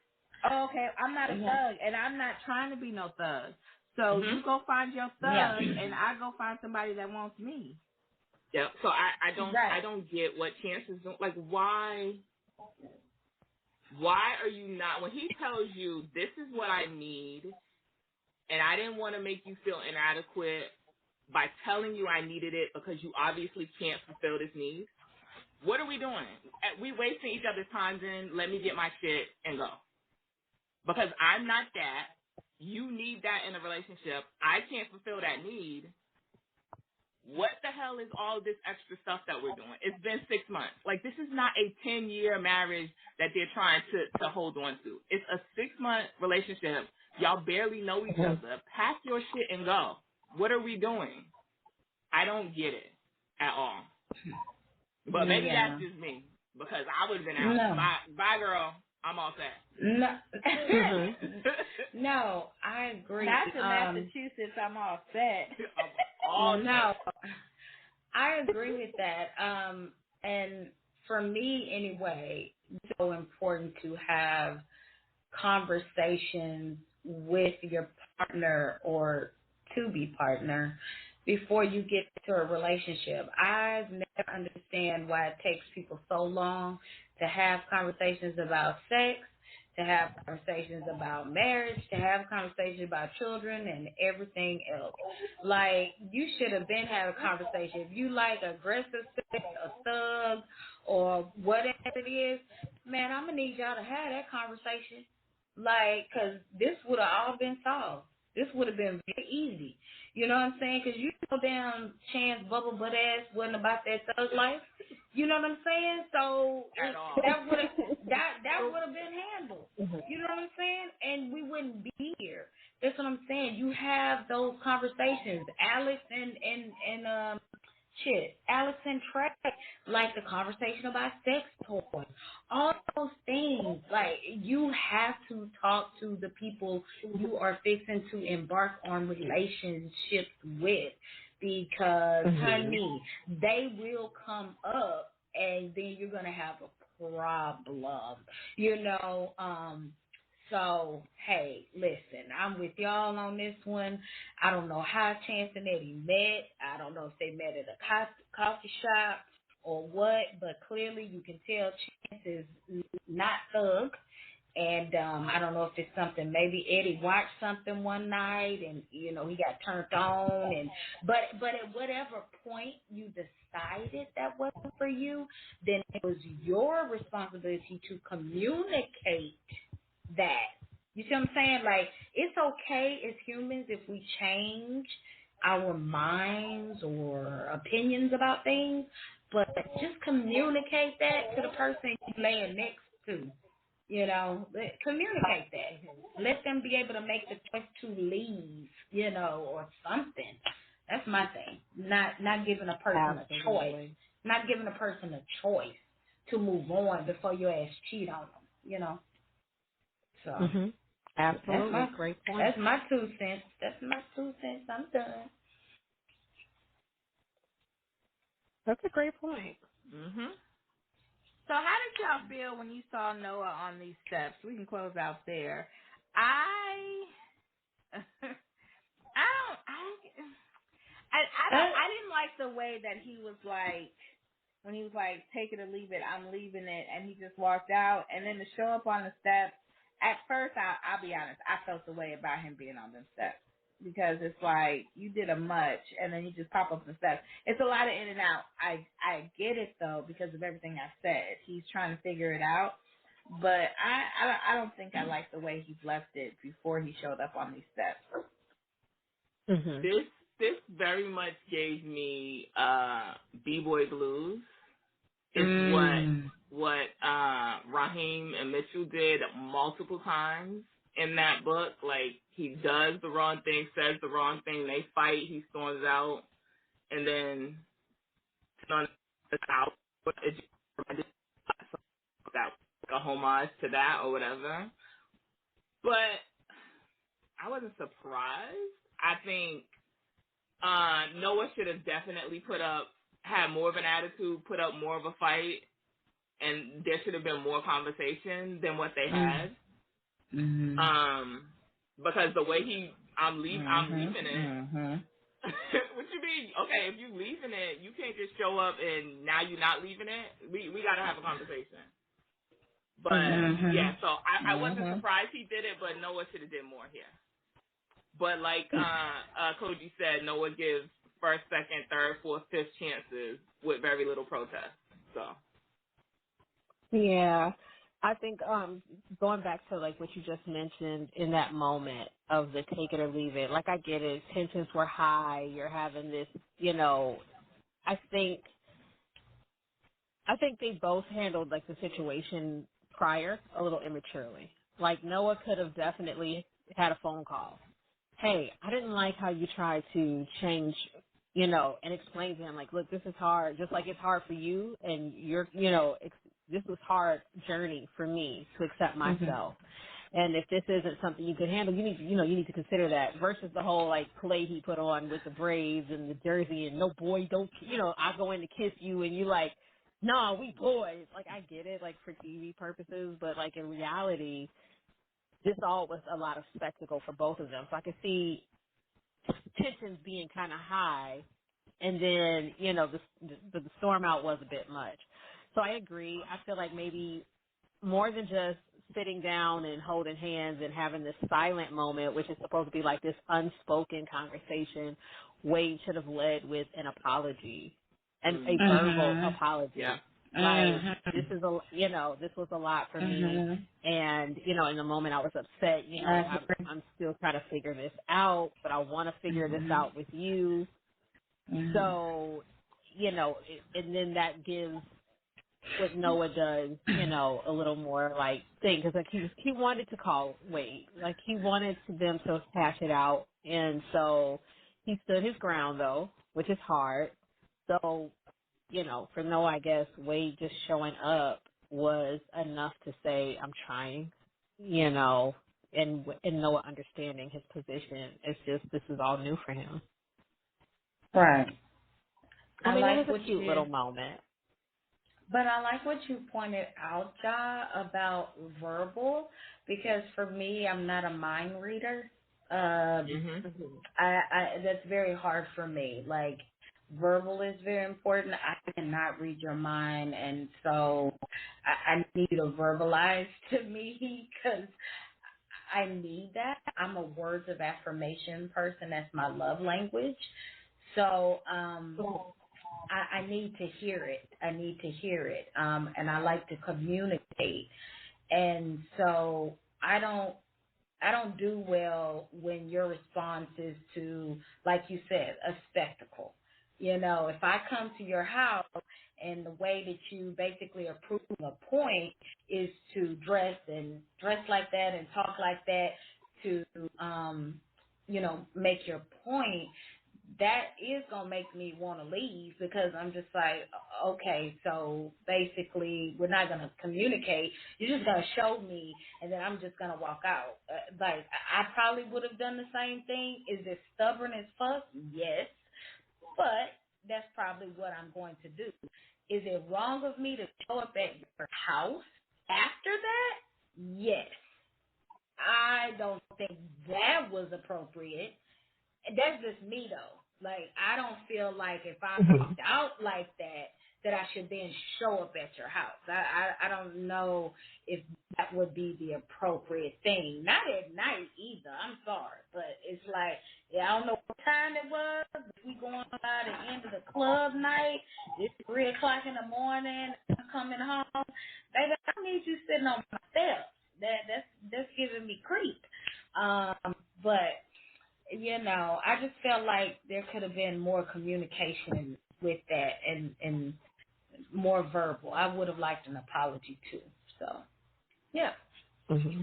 oh, okay, I'm not a thug, and I'm not trying to be no thug. So you go find your thug, and I go find somebody that wants me.
Yep. So I don't get what Chance is doing. Like, why are you not, when he tells you this is what I need, and I didn't want to make you feel inadequate by telling you I needed it because you obviously can't fulfill this need. What are we doing? We wasting each other's time, then let me get my shit and go. Because I'm not that. You need that in a relationship. I can't fulfill that need. What the hell is all this extra stuff that we're doing? It's been 6 months. Like, this is not a 10-year marriage that they're trying to hold on to. It's a 6-month relationship. Y'all barely know each other. Pack your shit and go. What are we doing? I don't get it at all. But maybe that's just me, because I would have been out.
No.
Bye, girl. I'm all set.
No. No, I agree.
Not to Massachusetts, I'm all set.
No, I agree with that. And for me, anyway, it's so important to have conversations with your partner or to-be partner before you get to a relationship. I've never understand why it takes people so long to have conversations about sex, to have conversations about marriage, to have conversations about children and everything else. Like, you should have been having a conversation. If you like aggressive sex, a thug, or whatever it is, man, I'm going to need y'all to have that conversation. Like, because this would have all been solved. This would have been very easy. You know what I'm saying? Because you know damn Chance bubble butt ass wasn't about that thug life.
You know what I'm saying? So
At all.
that would have that would have been handled.
Mhm.
You know what I'm saying? And we wouldn't be here. That's what I'm saying. You have those conversations, Alex and Alex and Trey, like the conversation about sex toys, all those things. Like you have to talk to the people you are fixing to embark on relationships with, because
Mhm.
honey, they will come up, and then you're gonna have a problem. You know, so, hey, listen, I'm with y'all on this one. I don't know how Chance and Eddie met. I don't know if they met at a coffee shop or what, but clearly you can tell Chance is not thug. And I don't know if it's something, maybe Eddie watched something one night and, you know, he got turned on. But at whatever point you decided that wasn't for you, then it was your responsibility to communicate that. You see what I'm saying? Like, it's okay as humans if we change our minds or opinions about things, but just communicate that to the person you're laying next to. You know, communicate that. Let them be able to make the choice to leave, you know, or something. That's my thing. Not giving a person a choice.
Absolutely.
Not giving a person a choice to move on before your ass cheat on them, you know. So
Mhm. Absolutely. Great point.
that's my 2 cents. That's my 2 cents. I'm done.
That's a great point.
Mhm.
So how did y'all feel when you saw Noah on these steps? We can close out there. I I didn't like the way that he was like, when he was like, take it or leave it, I'm leaving it, and he just walked out. And then to show up on the steps, at first, I'll be honest, I felt the way about him being on them steps. Because it's like, you did a much, and then you just pop up the steps. It's a lot of in and out. I get it, though, because of everything I said. He's trying to figure it out. But I don't think I like the way he's left it before he showed up on these steps.
Mhm.
This very much gave me B-boy blues. It's
Mm.
what Raheem and Mitchell did multiple times in that book. Like, he does the wrong thing, says the wrong thing, they fight, he storms out, and then on out. It just reminded me of that, like a homage to that or whatever. But I wasn't surprised. I think Noah should have definitely had more of an attitude, put up more of a fight, and there should have been more conversation than what they had. Because the way I'm leaving it. What you mean? Okay, if you leaving it, you can't just show up and now you're not leaving it. We gotta have a conversation. But yeah, so I wasn't surprised he did it, but Noah should have did more here. But like Kogi said, Noah gives first, second, third, fourth, fifth chances with very little protest. So
Yeah. I think going back to like what you just mentioned in that moment of the take it or leave it, like I get it, tensions were high, you're having this, you know, I think they both handled like the situation prior a little immaturely. Like Noah could have definitely had a phone call. Hey, I didn't like how you tried to change, you know, and explain to him like, look, this is hard, just like it's hard for you, and you're, you know, this was hard journey for me to accept myself. And if this isn't something you could handle, you need to consider that versus the whole like play he put on with the braids and the jersey and no boy, don't, you know, I go in to kiss you and you like, no, we boys. Like I get it, like for TV purposes, but like in reality, this all was a lot of spectacle for both of them. So I could see tensions being kind of high, and then you know the storm out was a bit much. So I agree. I feel like maybe more than just sitting down and holding hands and having this silent moment, which is supposed to be like this unspoken conversation, Wade should have led with an apology and a verbal apology.
yeah.
Like this was a lot for me, and in the moment I was upset. I'm still trying to figure this out, but I want to figure this out with you. So, and then that gives what Noah does, a little more like thing, because like he wanted to call Wade, like he wanted them to hash it out, and so he stood his ground though, which is hard. So, for Noah, I guess Wade just showing up was enough to say I'm trying, and Noah understanding his position. It's just this is all new for him.
Right.
I
I
mean, it
like
was
what
a cute little moment.
but I like what you pointed out, Ja, about verbal, because for me, I'm not a mind reader.
Mhm.
I that's very hard for me. Like, verbal is very important. I cannot read your mind, and so I need you to verbalize to me because I need that. I'm a words of affirmation person. That's my love language. So, I need to hear it. I need to hear it. And I like to communicate. And so I don't do well when your response is to, like you said, a spectacle. If I come to your house and the way that you basically are proving a point is to dress like that and talk like that to, make your point, that is going to make me want to leave because I'm just like, okay, so basically we're not going to communicate. You're just going to show me and then I'm just going to walk out. Like, I probably would have done the same thing. Is it stubborn as fuck? Yes. But that's probably what I'm going to do. Is it wrong of me to show up at your house after that? Yes. I don't think that was appropriate. That's just me though. Like, I don't feel like if I walked out like that I should then show up at your house. I don't know if that would be the appropriate thing. Not at night either. I'm sorry, but it's like, yeah, I don't know what time it was. But we going by the end of the club night. It's 3:00 in the morning. I'm coming home. Baby, I need you sitting on my steps. That's giving me creep. But I just felt like there could have been more communication with that and more verbal. I would have liked an apology too. So, yeah.
Mm-hmm.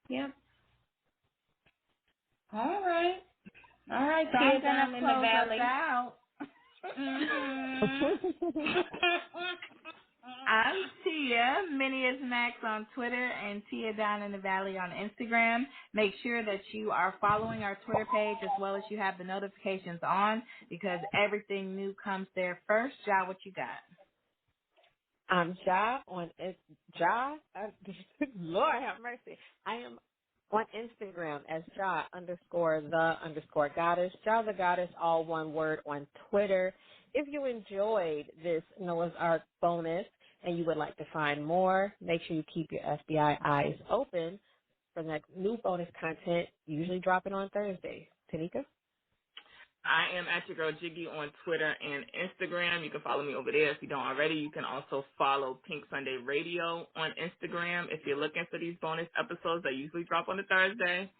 Yeah. All right. All right,
So
Tia
I'm gonna
down in the
close us
valley.
out.
Mhm.
I'm Tia. Minnie is Max on Twitter and Tia Down in the Valley on Instagram. Make sure that you are following our Twitter page as well as you have the notifications on because everything new comes there first. Ja, what you got?
I'm Ja on Ja. Lord have mercy. I am on Instagram as Ja_the_goddess. Ja the goddess, all one word on Twitter. If you enjoyed this Noah's Ark bonus and you would like to find more, make sure you keep your FBI eyes open for the new bonus content, usually dropping on Thursdays. Tanika?
I am at your girl Jiggy on Twitter and Instagram. You can follow me over there if you don't already. You can also follow Pink Sunday Radio on Instagram if you're looking for these bonus episodes that usually drop on a Thursday.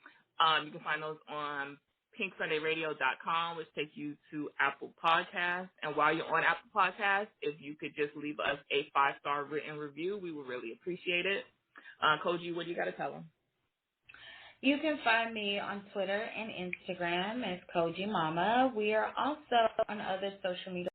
You can find those on pinksundayradio.com, which takes you to Apple Podcasts. And while you're on Apple Podcasts, if you could just leave us a 5-star written review, we would really appreciate it. Koji, what do you got to tell them?
You can find me on Twitter and Instagram as Koji Mama. We are also on other social media